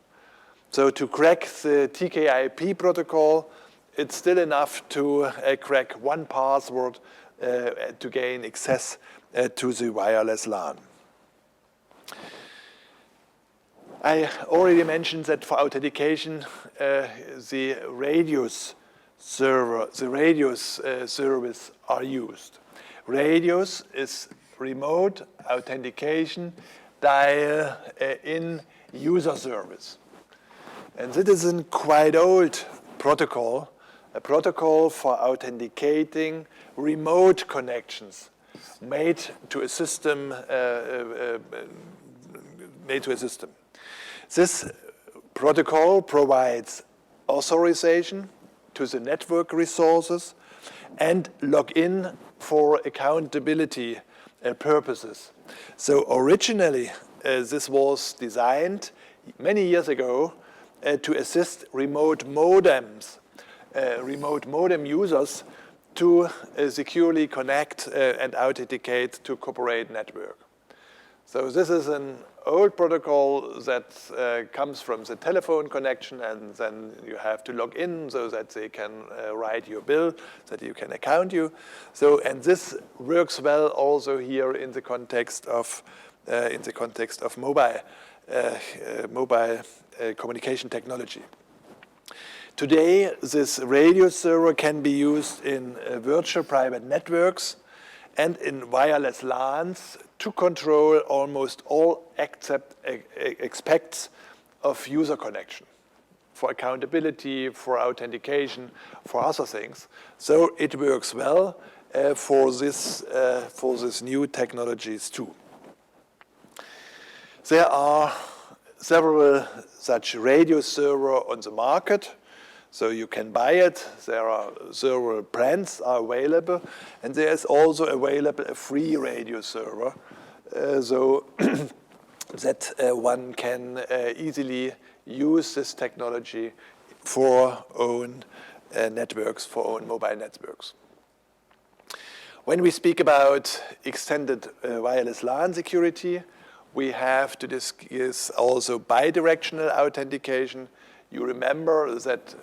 So to crack the TKIP protocol, it's still enough to crack one password to gain access to the wireless LAN. I already mentioned that for authentication, the radius service are used. Radius is remote authentication dial in user service. And this is a quite old protocol, a protocol for authenticating remote connections made to a system. This protocol provides authorization to the network resources and login for accountability purposes. So originally, this was designed many years ago to assist remote modem users to securely connect and authenticate to corporate network. So this is an old protocol that comes from the telephone connection, and then you have to log in so that they can write your bill, that you can account you. So, and this works well also here in the context of mobile communication technology. Today, this radio server can be used in virtual private networks and in wireless LANs to control almost all aspects of user connection, for accountability, for authentication, for other things. So it works well for these new technologies too. There are several such radio servers on the market, so you can buy it. There are several brands are available, and there is also available a free radio server, so that one can easily use this technology for own networks, for own mobile networks. When we speak about extended wireless LAN security, we have to discuss also bidirectional authentication. You remember that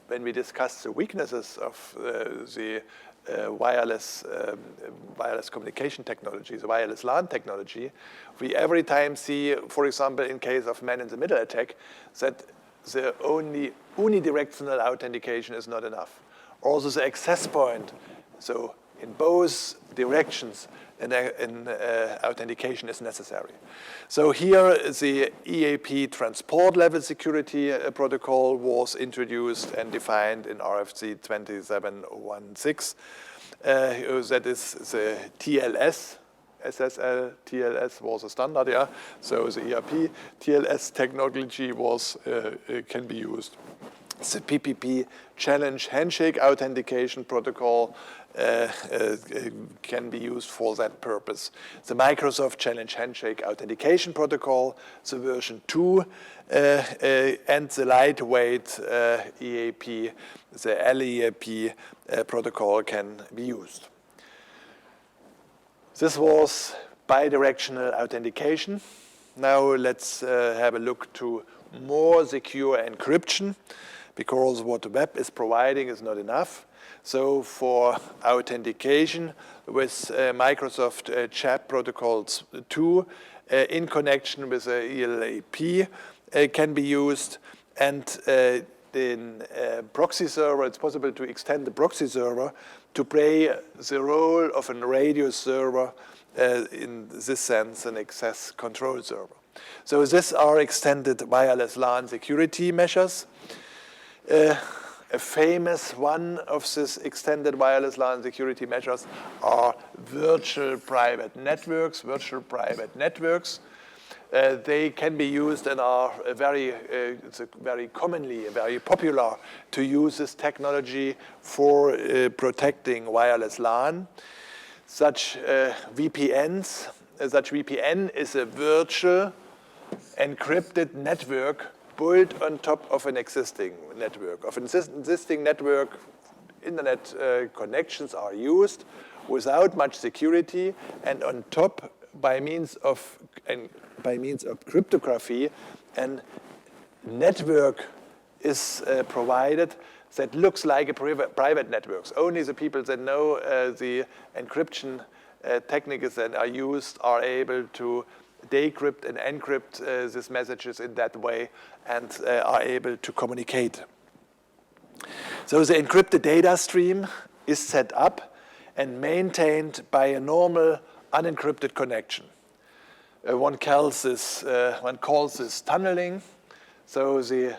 when we discussed the weaknesses of the wireless communication technology, the wireless LAN technology, we every time see, for example, in case of man-in-the-middle attack, that the only unidirectional authentication is not enough. Also the access point, so in both directions, authentication is necessary. So here the EAP transport level security protocol was introduced and defined in RFC 2716. That is the TLS, SSL, TLS was a standard, yeah. So the EAP TLS technology was can be used. The PPP challenge handshake authentication protocol can be used for that purpose. The Microsoft Challenge Handshake Authentication Protocol, the version 2, and the lightweight EAP, the LEAP protocol can be used. This was bidirectional authentication. Now let's have a look to more secure encryption, because what the web is providing is not enough. So for authentication with Microsoft Chat Protocols 2 in connection with ELAP can be used, and in proxy server, it's possible to extend the proxy server to play the role of a radio server, in this sense, an access control server. So these are extended wireless LAN security measures. A famous one of these extended wireless LAN security measures are virtual private networks. They can be used and are very commonly, very popular to use this technology for protecting wireless LAN. Such VPNs, such VPN is a virtual encrypted network built on top of an existing network. Of an existing network, internet connections are used without much security, and on top, by means of cryptography, and network is provided that looks like a private network. Only the people that know the encryption techniques that are used are able to decrypt and encrypt these messages in that way, and are able to communicate. So the encrypted data stream is set up and maintained by a normal unencrypted connection. One calls this tunneling. So the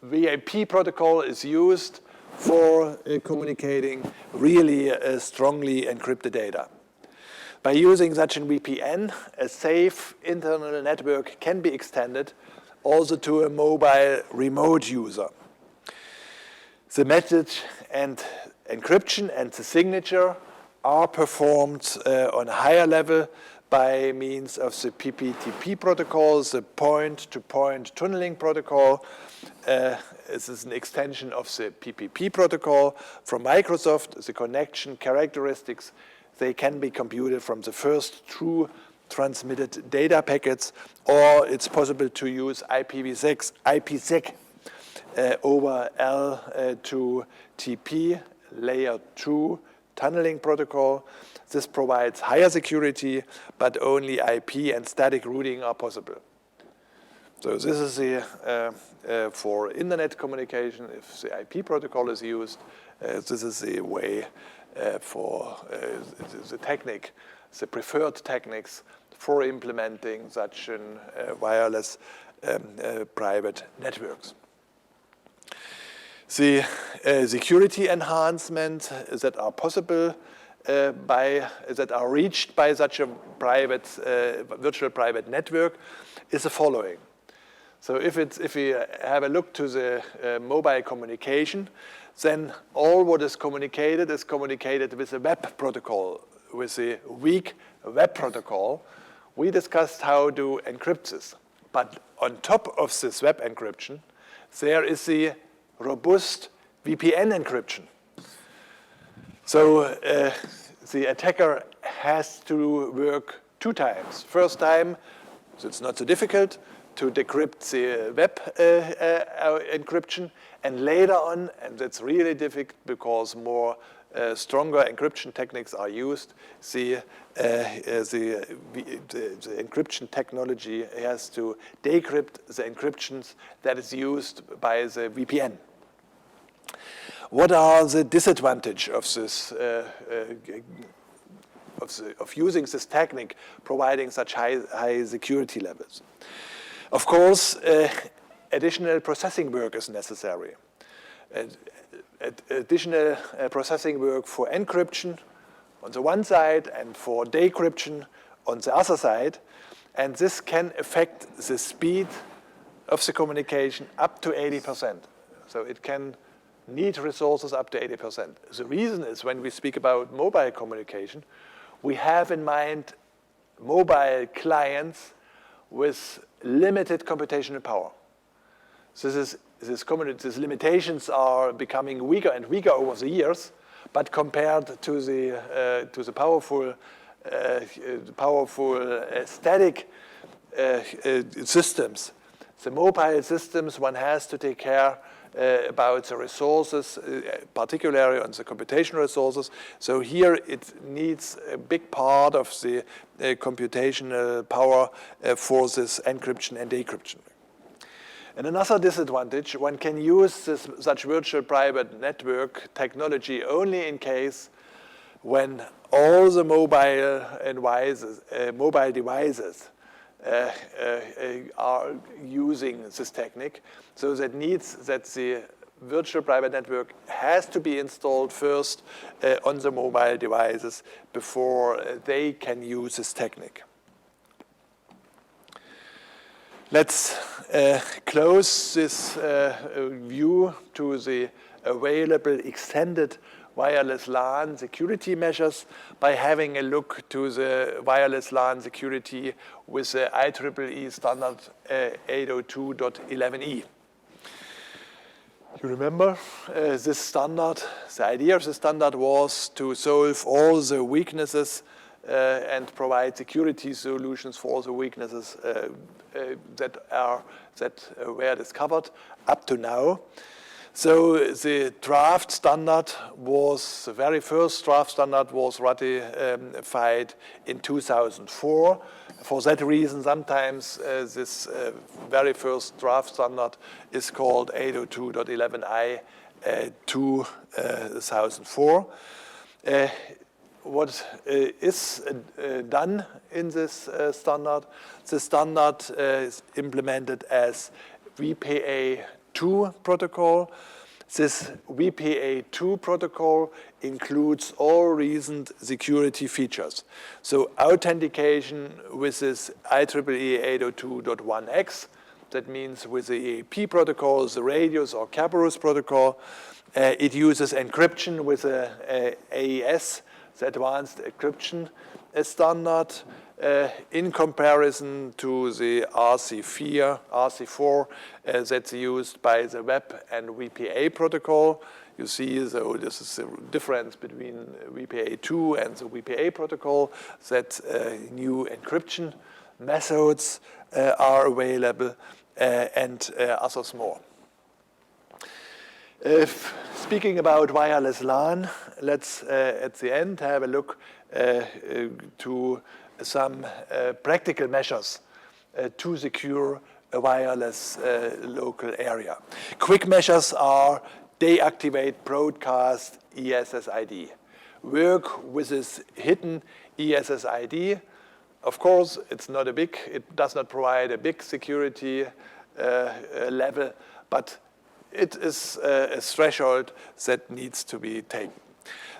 VIP protocol is used for communicating really strongly encrypted data. By using such a VPN, a safe internal network can be extended also to a mobile remote user. The message and encryption and the signature are performed on a higher level by means of the PPTP protocol, the point-to-point tunneling protocol. This is an extension of the PPP protocol from Microsoft. The connection characteristics, they can be computed from the first two transmitted data packets, or it's possible to use IPsec over L2TP layer 2 tunneling protocol. This provides higher security, but only IP and static routing are possible. So this is the for internet communication. If the IP protocol is used, this is the way for the technique, the preferred techniques for implementing such wireless private networks. The security enhancement that are possible that are reached by such a private virtual private network is the following. So if we have a look to the mobile communication, then all what is communicated with a web protocol, with a weak web protocol. We discussed how to encrypt this. But on top of this web encryption, there is the robust VPN encryption. So the attacker has to work two times. First time, so it's not so difficult to decrypt the web encryption, and later on, and that's really difficult because more stronger encryption techniques are used, the encryption technology has to decrypt the encryptions that is used by the VPN. What are the disadvantages of this of using this technique, providing such high security levels? Of course, additional processing work is necessary. Additional processing work for encryption on the one side and for decryption on the other side, and this can affect the speed of the communication up to 80%. So it can need resources up to 80%. The reason is when we speak about mobile communication, we have in mind mobile clients with limited computational power. So these limitations are becoming weaker and weaker over the years, but compared to the powerful static systems, the mobile systems, one has to take care about the resources, particularly on the computational resources. So here it needs a big part of the computational power for this encryption and decryption. And another disadvantage, one can use such virtual private network technology only in case when all the mobile devices are using this technique. So that needs that the virtual private network has to be installed first on the mobile devices before they can use this technique. Let's close this view to the available extended wireless LAN security measures by having a look to the wireless LAN security with the IEEE standard 802.11e. You remember this standard, the idea of the standard was to solve all the weaknesses and provide security solutions for all the weaknesses that were discovered up to now. So the draft standard was, the very first draft standard was ratified in 2004. For that reason, sometimes this very first draft standard is called 802.11i 2004. What is done in this standard? The standard is implemented as VPA2 protocol. This VPA2 protocol includes all recent security features. So authentication with this IEEE 802.1x, that means with the EAP protocol, the Radius or Kerberos protocol. It uses encryption with the AES, the Advanced Encryption Standard, in comparison to the RC4 that's used by the Web and VPA protocol. You see, so this is the difference between VPA2 and the VPA protocol, that new encryption methods are available and others more. Speaking about wireless LAN, let's at the end have a look to some practical measures to secure a wireless local area. Quick measures are deactivate broadcast ESSID. Work with this hidden ESSID. Of course, it does not provide a big security level, but it is a threshold that needs to be taken.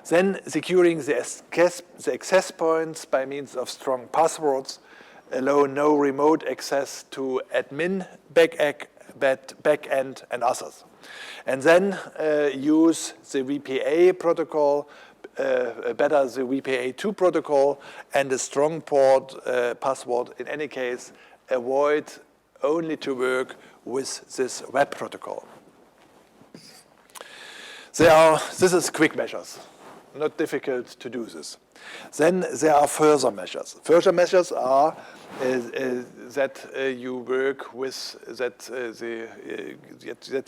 Then securing the access points by means of strong passwords, allow no remote access to admin, backend, and others. And then use the VPA protocol, better the VPA2 protocol, and a strong port password. In any case, avoid only to work with this web protocol. This is quick measures, not difficult to do this. Then there are further measures. Further measures are that you work with, that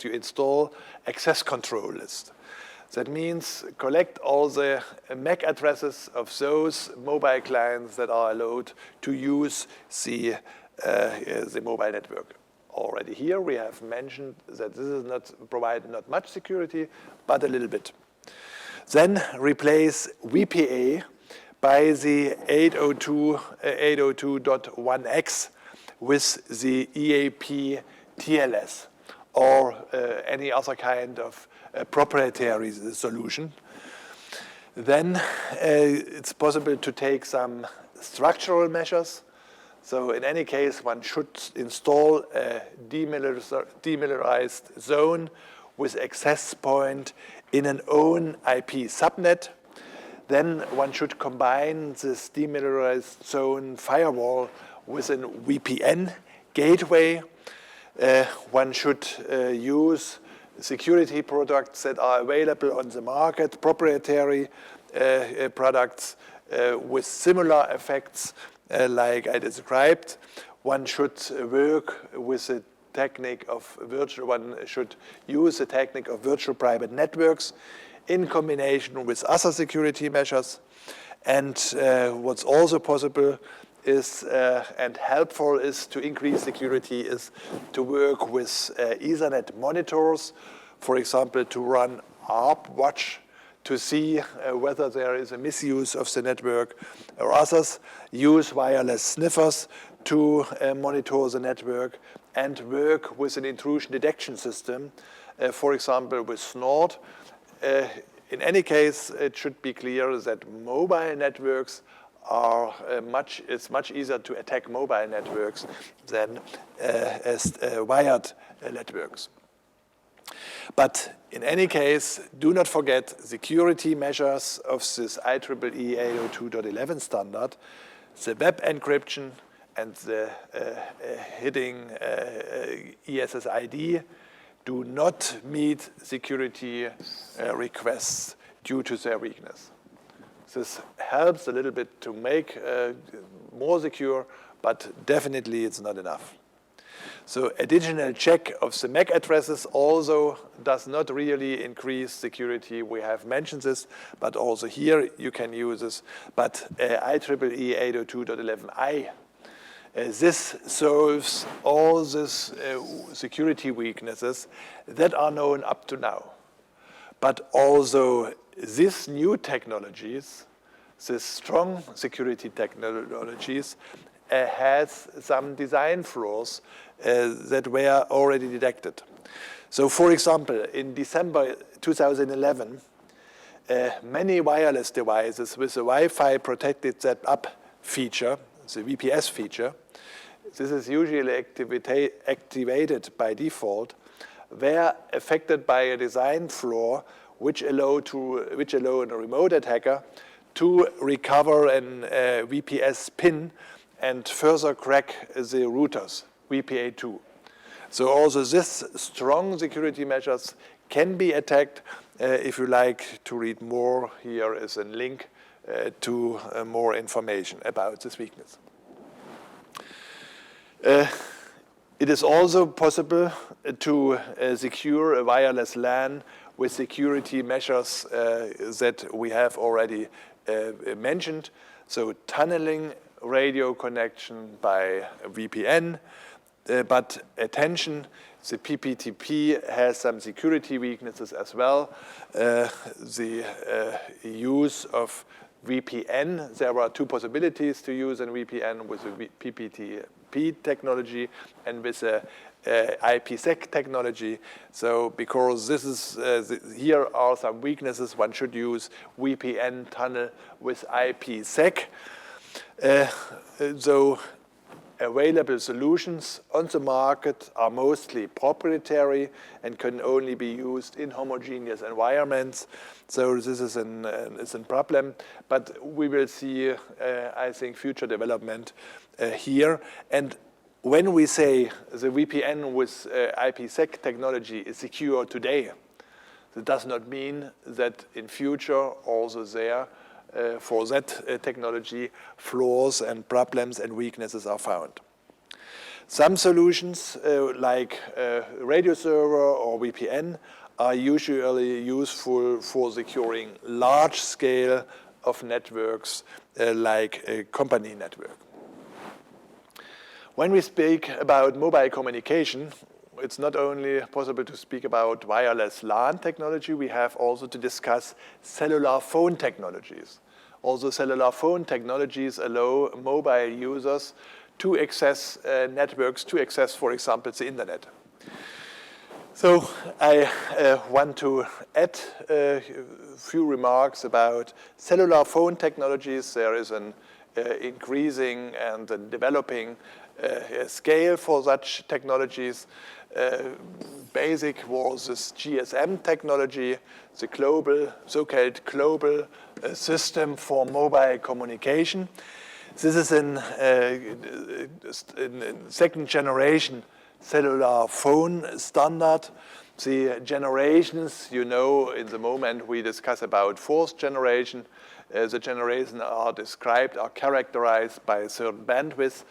you install access control list. That means collect all the MAC addresses of those mobile clients that are allowed to use the mobile network. Already here we have mentioned that this is not much security, but a little bit. Then replace VPA by the 802.1x with the EAP TLS or any other kind of proprietary solution. Then it's possible to take some structural measures. So in any case, one should install a demilitarized zone with access point in an own IP subnet. Then one should combine this demilitarized zone firewall with a VPN gateway. One should use security products that are available on the market, proprietary products with similar effects like I described. One should work with a technique of one should use the technique of virtual private networks in combination with other security measures. And what's also possible is and helpful is to increase security is to work with Ethernet monitors, for example, to run ARP watch to see whether there is a misuse of the network, or others use wireless sniffers to monitor the network and work with an intrusion detection system, for example, with Snort. In any case, it should be clear that mobile networks are it's much easier to attack mobile networks than wired networks. But in any case, do not forget security measures of this IEEE 802.11 standard, the web encryption and the hidden ESSID do not meet security requests due to their weakness. This helps a little bit to make more secure, but definitely it's not enough. So additional check of the MAC addresses also does not really increase security. We have mentioned this, but also here you can use this. But IEEE 802.11i, this solves all these security weaknesses that are known up to now. But also these new technologies, these strong security technologies, has some design flaws that were already detected. So for example, in December 2011, many wireless devices with the Wi-Fi protected setup feature, the VPS feature, this is usually activated by default, were affected by a design flaw which allow a remote attacker to recover an VPS pin and further crack the routers, VPA2. So also this strong security measures can be attacked. If you like to read more, here is a link to more information about this weakness. It is also possible to secure a wireless LAN with security measures that we have already mentioned. So tunneling radio connection by VPN, but attention, the PPTP has some security weaknesses as well. The use of VPN, there are two possibilities to use a VPN with the PPTP technology and with the IPsec technology. So because this is, here are some weaknesses, one should use VPN tunnel with IPsec. So available solutions on the market are mostly proprietary and can only be used in homogeneous environments. So this is a problem, but we will see, I think, future development here. And when we say the VPN with IPsec technology is secure today, that does not mean that in future also there for that technology, flaws and problems and weaknesses are found. Some solutions like radio server or VPN are usually useful for securing large scale of networks like a company network. When we speak about mobile communication, it's not only possible to speak about wireless LAN technology, we have also to discuss cellular phone technologies. Also, cellular phone technologies allow mobile users to access networks, to access, for example, the internet. So I want to add a few remarks about cellular phone technologies. There is an increasing and developing scale for such technologies. Basic was this GSM technology, the global, so-called global system for mobile communication. This is in second generation cellular phone standard. The generations, you know, in the moment we discuss about fourth generation. The generations are described, are characterized by a certain bandwidth,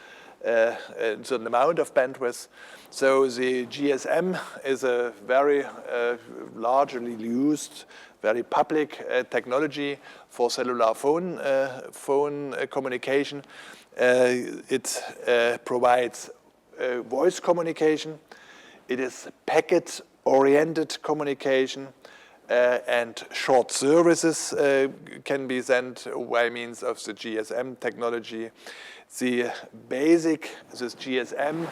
a certain amount of bandwidth. So the GSM is a very largely used, very public technology for cellular phone communication. It provides voice communication. It is packet-oriented communication, and short services can be sent by means of the GSM technology. The basic, this GSM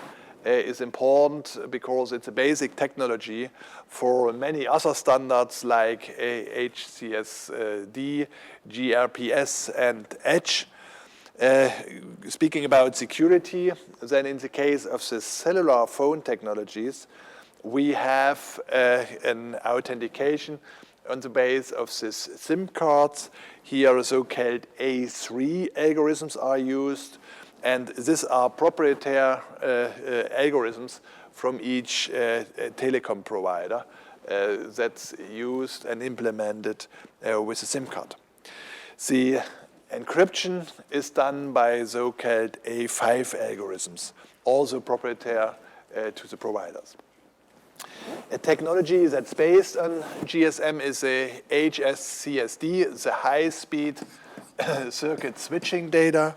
is important because it's a basic technology for many other standards like HCSD, GRPS, and Edge. Speaking about security, then in the case of the cellular phone technologies, we have an authentication on the base of these SIM cards. Here, so-called A3 algorithms are used, and these are proprietary algorithms from each telecom provider that's used and implemented with a SIM card. The encryption is done by so-called A5 algorithms, also proprietary to the providers. A technology that's based on GSM is a HSCSD, the high-speed circuit switching data.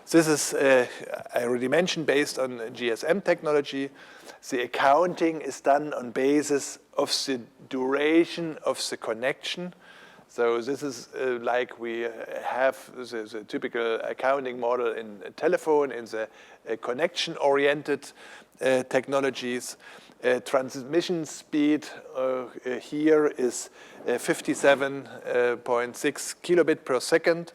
This is, I already mentioned, based on GSM technology. The accounting is done on basis of the duration of the connection. So this is like we have the typical accounting model in a telephone, in the connection-oriented technologies. Transmission speed here is 57.6 kilobit per second.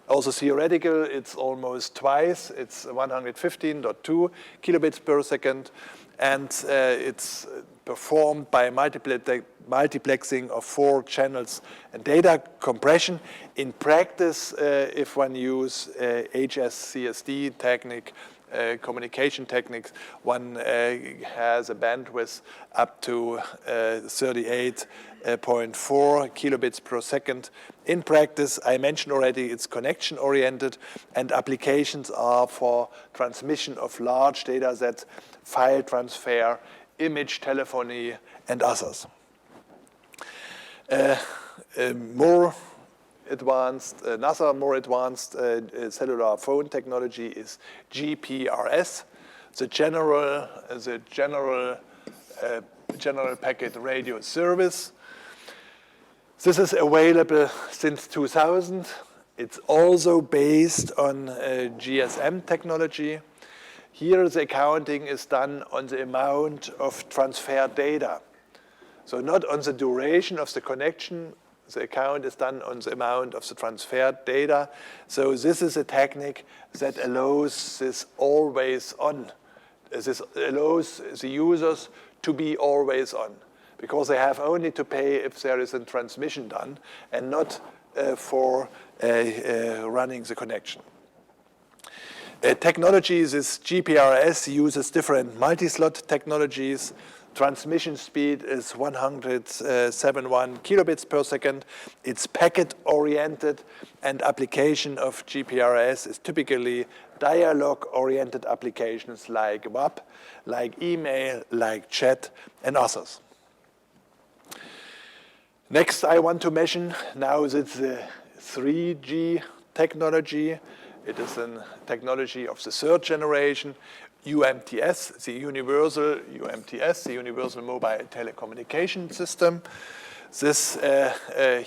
Also theoretical, it's almost twice. It's 115.2 kilobits per second. And it's performed by multiplexing of 4 channels and data compression. In practice, if one use HSCSD technique, communication techniques, one has a bandwidth up to 38.4 kilobits per second. In practice, I mentioned already, it's connection-oriented, and applications are for transmission of large data sets, file transfer, image telephony, and others. Another more advanced cellular phone technology is GPRS, the general packet radio service. This is available since 2000. It's also based on GSM technology. Here the accounting is done on the amount of transferred data. So not on the duration of the connection. The account is done on the amount of the transferred data. So this is a technique that allows this always on. This allows the users to be always on, because they have only to pay if there is a transmission done and not for running the connection. Technologies, this GPRS uses different multi-slot technologies. Transmission speed is 171 kilobits per second. It's packet-oriented, and application of GPRS is typically dialogue-oriented applications like WAP, like email, like chat, and others. Next, I want to mention now it's the 3G technology. It is a technology of the third generation. UMTS, the Universal Mobile Telecommunication System. This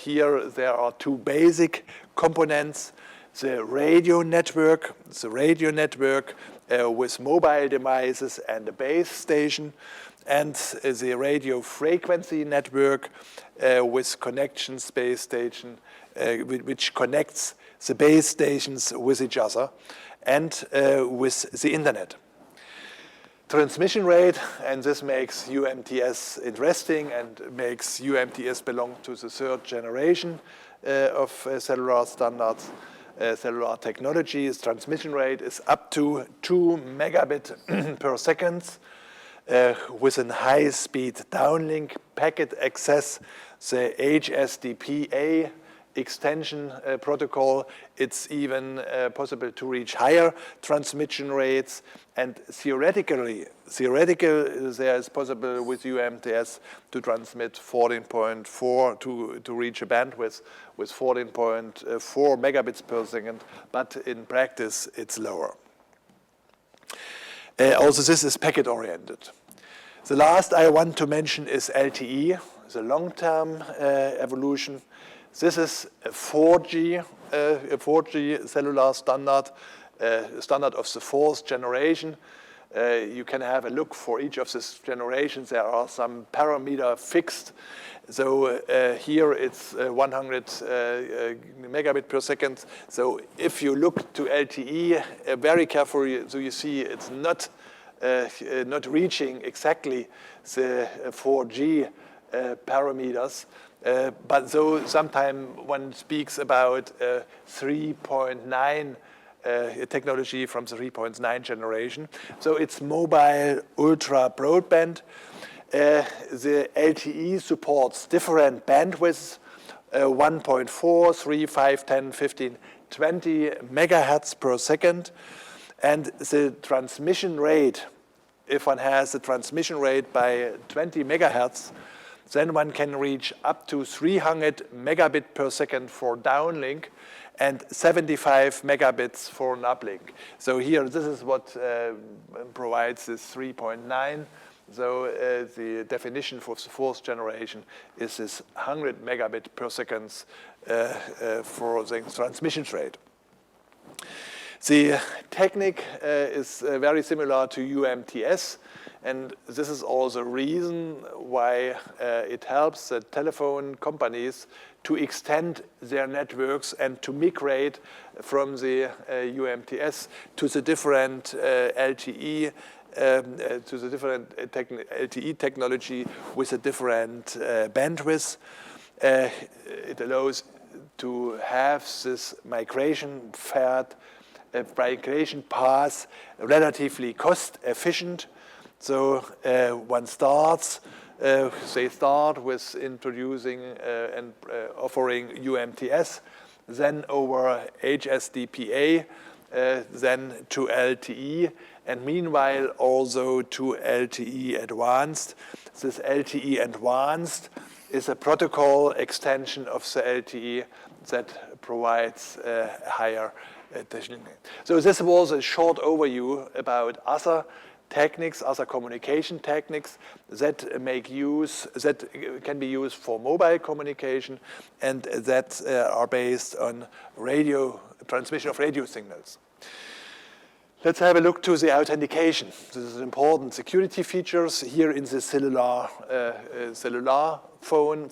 here there are 2 basic components: the radio network with mobile devices and a base station, and the radio frequency network with connection base station, which connects the base stations with each other and with the internet. transmission rate, and this makes UMTS interesting and makes UMTS belong to the third generation of cellular standards. Cellular technologies. Transmission rate is up to 2 megabit per second with a high-speed downlink packet access. The HSDPA extension protocol, it's even possible to reach higher transmission rates, and theoretically there is possible with UMTS to transmit 14.4 to reach a bandwidth with 14.4 megabits per second, but in practice it's lower. Also, this is packet oriented. The last I want to mention is LTE, the long-term evolution. This is a 4G cellular standard, standard of the fourth generation. You can have a look for each of these generations. There are some parameters fixed. So here it's 100 megabit per second. So if you look to LTE very carefully, so you see it's not reaching exactly the 4G parameters. But so sometimes one speaks about 3.9 technology from the 3.9 generation. So it's mobile ultra broadband. The LTE supports different bandwidths, 1.4, 3, 5, 10, 15, 20 megahertz per second. And the transmission rate, if one has a transmission rate by 20 megahertz, then one can reach up to 300 megabit per second for downlink and 75 megabits for an uplink. So here, this is what provides this 3.9. So the definition for the fourth generation is this 100 megabit per second for the transmission rate. The technique is very similar to UMTS, and this is also the reason why it helps the telephone companies to extend their networks and to migrate from the UMTS to the different LTE to the different LTE technology with a different bandwidth. It allows to have this migration path relatively cost efficient. So one starts, they start with introducing and offering UMTS, then over HSDPA, then to LTE, and meanwhile also to LTE Advanced. This LTE Advanced is a protocol extension of the LTE that provides higher So this was a short overview about other techniques, other communication techniques that can be used for mobile communication and that are based on transmission of radio signals. Let's have a look to the authentication. This is important security features here in the cellular phone.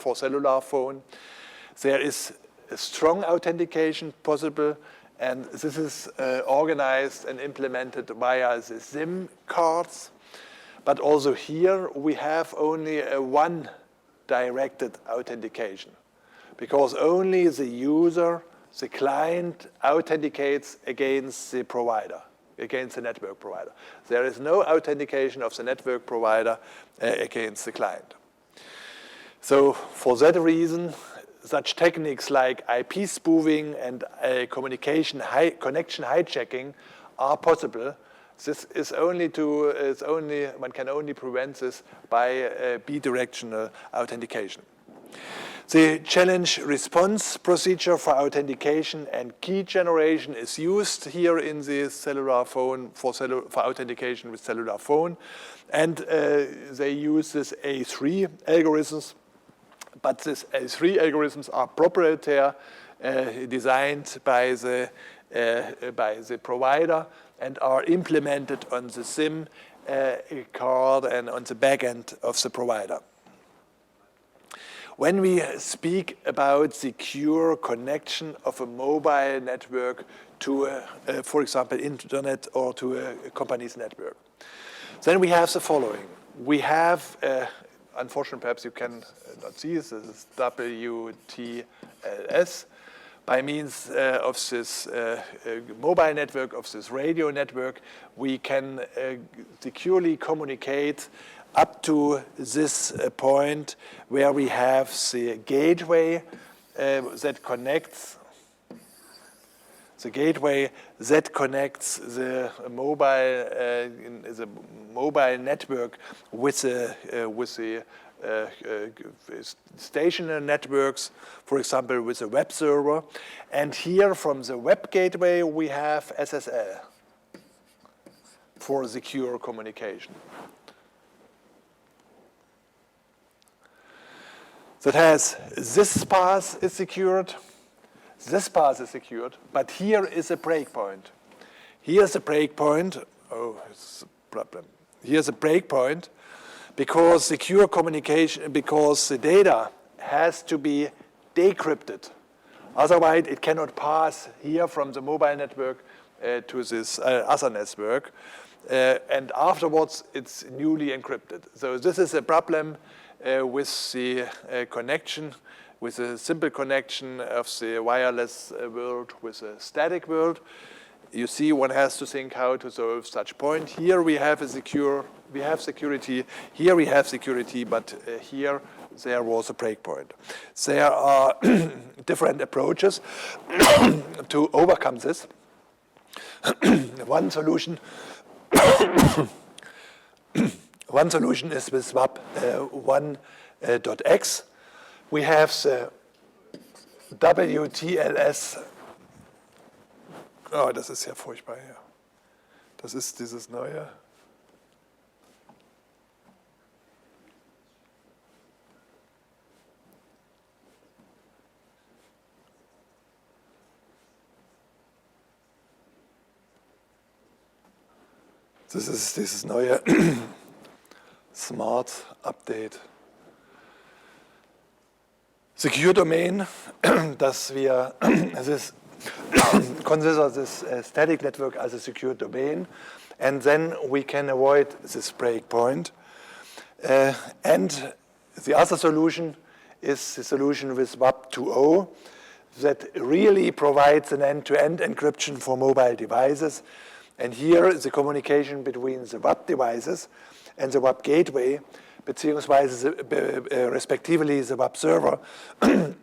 There is a strong authentication possible, and this is organized and implemented via the SIM cards. But also here we have only one directed authentication, because only the user, the client, authenticates against the provider, against the network provider. There is no authentication of the network provider against the client. So for that reason, such techniques like IP spoofing and connection hijacking are possible. This is one can only prevent this by bidirectional authentication. The challenge response procedure for authentication and key generation is used here in the cellular phone for authentication with cellular phone, and they use this A3 algorithms. But these A3 algorithms are proprietary, designed by the provider, and are implemented on the SIM card and on the back end of the provider. When we speak about secure connection of a mobile network to, for example, internet or to a company's network. Then we have the following. We have, unfortunately, perhaps you can not see this is WTLS. By means of this mobile network, of this radio network, we can securely communicate up to this point where we have the gateway that connects the mobile network with the stationary networks, for example, with a web server. And here from the web gateway, we have SSL for secure communication. That has this path is secured, this path is secured, but here is a breakpoint. Here's a breakpoint. Oh, it's a problem. Here's a breakpoint because secure communication, because the data has to be decrypted. Otherwise, it cannot pass here from the mobile network to this other network. And afterwards, it's newly encrypted. So this is a problem with the connection, with a simple connection of the wireless world with a static world. You see, one has to think how to solve such point. Here we have security. Here we have security, but here there was a breakpoint. There are different approaches to overcome this. One solution is with WAP 1.x. We have the WTLS. Oh, das ist ja furchtbar hier. Das ist dieses neue. Das ist dieses neue Smart Update. Secure Domain, dass wir, es ist, consider this static network as a secure domain, and then we can avoid this breakpoint. And the other solution is the solution with WAP 2.0 that really provides an end-to-end encryption for mobile devices. And here the communication between the WAP devices and the WAP gateway, beziehungsweise respectively the WAP server,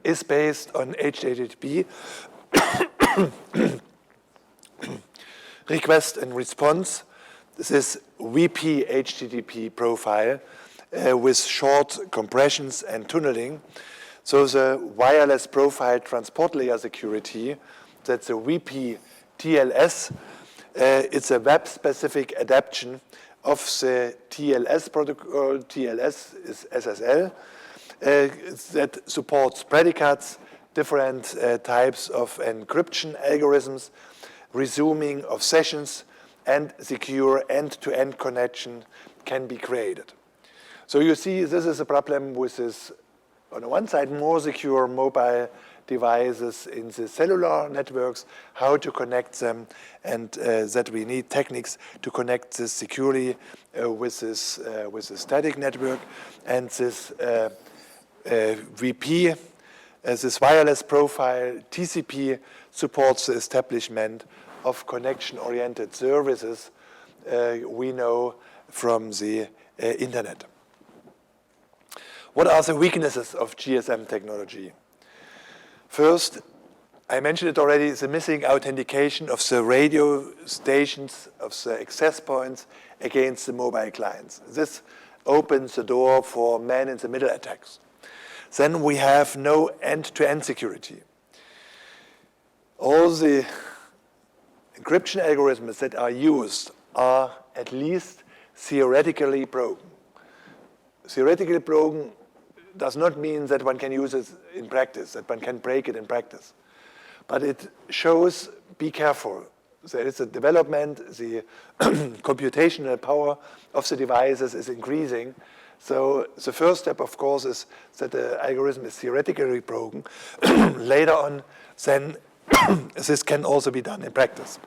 is based on HTTP request and response. This is VP HTTP profile with short compressions and tunneling. So the wireless profile transport layer security, that's a VP TLS. It's a web-specific adaptation of the TLS protocol. TLS is SSL that supports predicates, different types of encryption algorithms, resuming of sessions, and secure end-to-end connection can be created. So you see, this is a problem with this, on the one side, more secure mobile devices in the cellular networks, how to connect them, and that we need techniques to connect this securely with this static network. And this VP, this wireless profile TCP supports the establishment of connection-oriented services we know from the internet. What are the weaknesses of GSM technology? First, I mentioned it already, the missing authentication of the radio stations, of the access points against the mobile clients. This opens the door for man-in-the-middle attacks. Then we have no end-to-end security. All the encryption algorithms that are used are at least theoretically broken. Theoretically broken does not mean that one can use it in practice, that one can break it in practice. But it shows, be careful. There is a development, the computational power of the devices is increasing. So the first step, of course, is that the algorithm is theoretically broken. Later on, then this can also be done in practice.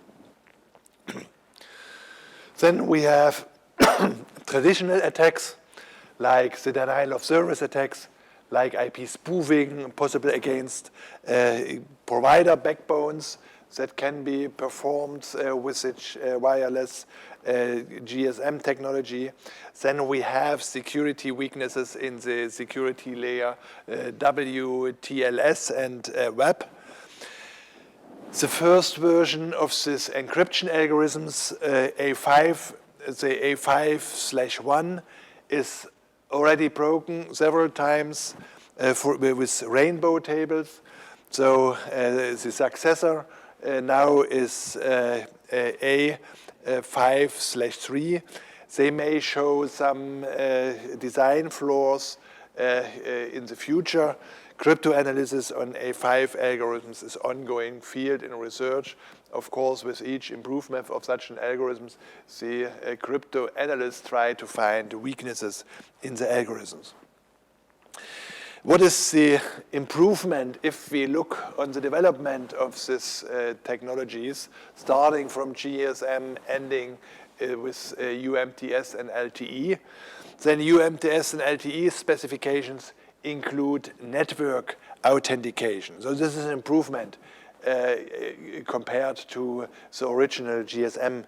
Then we have Traditional attacks, like the denial of service attacks, like IP spoofing, possible against provider backbones that can be performed with such wireless GSM technology. Then we have security weaknesses in the security layer WTLS and web. The first version of this encryption algorithms, A5, the A5/1, is already broken several times with rainbow tables. So the successor now is A5/3. They may show some design flaws in the future. Crypto-analysis on A5 algorithms is ongoing field in research. Of course, with each improvement of such an algorithms, the crypto-analysts try to find weaknesses in the algorithms. What is the improvement if we look on the development of these technologies, starting from GSM, ending with UMTS and LTE? Then UMTS and LTE specifications include network authentication. So this is an improvement compared to the original GSM,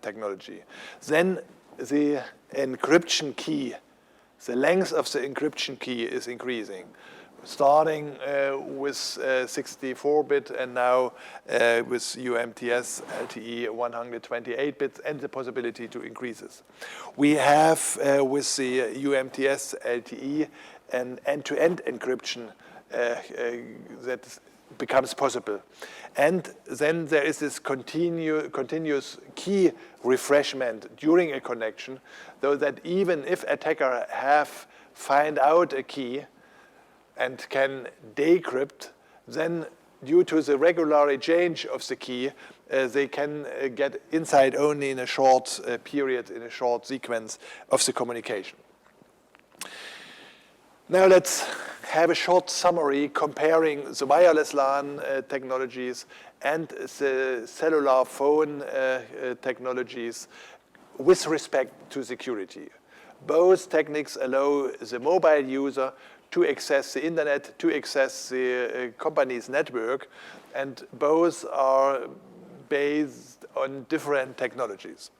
technology. Then the encryption key, the length of the encryption key is increasing, starting with 64-bit and now with UMTS LTE 128 bits and the possibility to increase this. We have with the UMTS LTE an end-to-end encryption that becomes possible. And then there is this continuous key refreshment during a connection, so that even if attacker find out a key and can decrypt, then due to the regular change of the key, they can get inside only in a short period, in a short sequence of the communication. Now let's have a short summary comparing the wireless LAN technologies and the cellular phone technologies with respect to security. Both techniques allow the mobile user to access the internet, to access the company's network, and both are based on different technologies.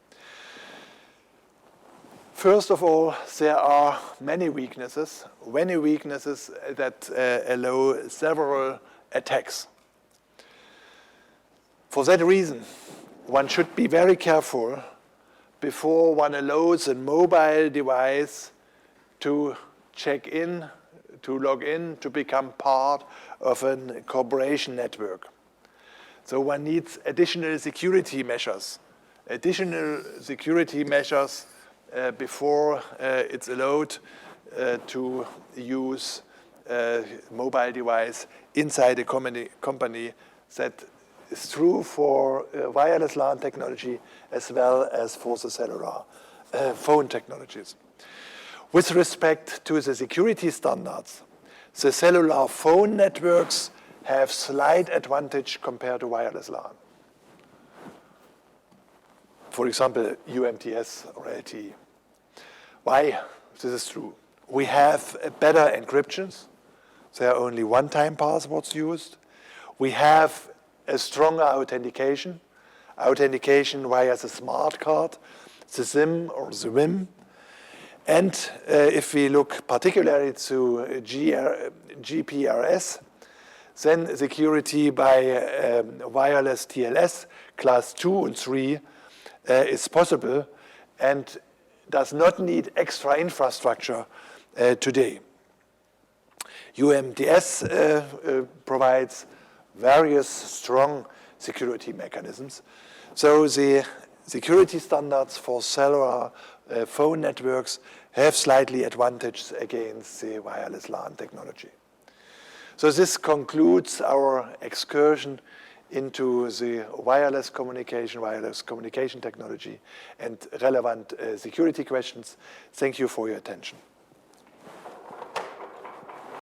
First of all, there are many weaknesses that allow several attacks. For that reason, one should be very careful before one allows a mobile device to check in, to log in, to become part of a corporation network. So one needs additional security measures before it's allowed to use a mobile device inside a company. That is true for wireless LAN technology as well as for the cellular phone technologies. With respect to the security standards, the cellular phone networks have slight advantage compared to wireless LAN. For example, UMTS or LTE. Why this is true? We have better encryptions. There are only one-time passwords used. We have a stronger authentication via the smart card, the SIM or the WIM. And if we look particularly to GPRS, then security by wireless TLS class 2 and 3 is possible and does not need extra infrastructure today. UMTS provides various strong security mechanisms. So the security standards for cellular phone networks have slightly advantage against the wireless LAN technology. So this concludes our excursion into the wireless communication technology and relevant security questions. Thank you for your attention.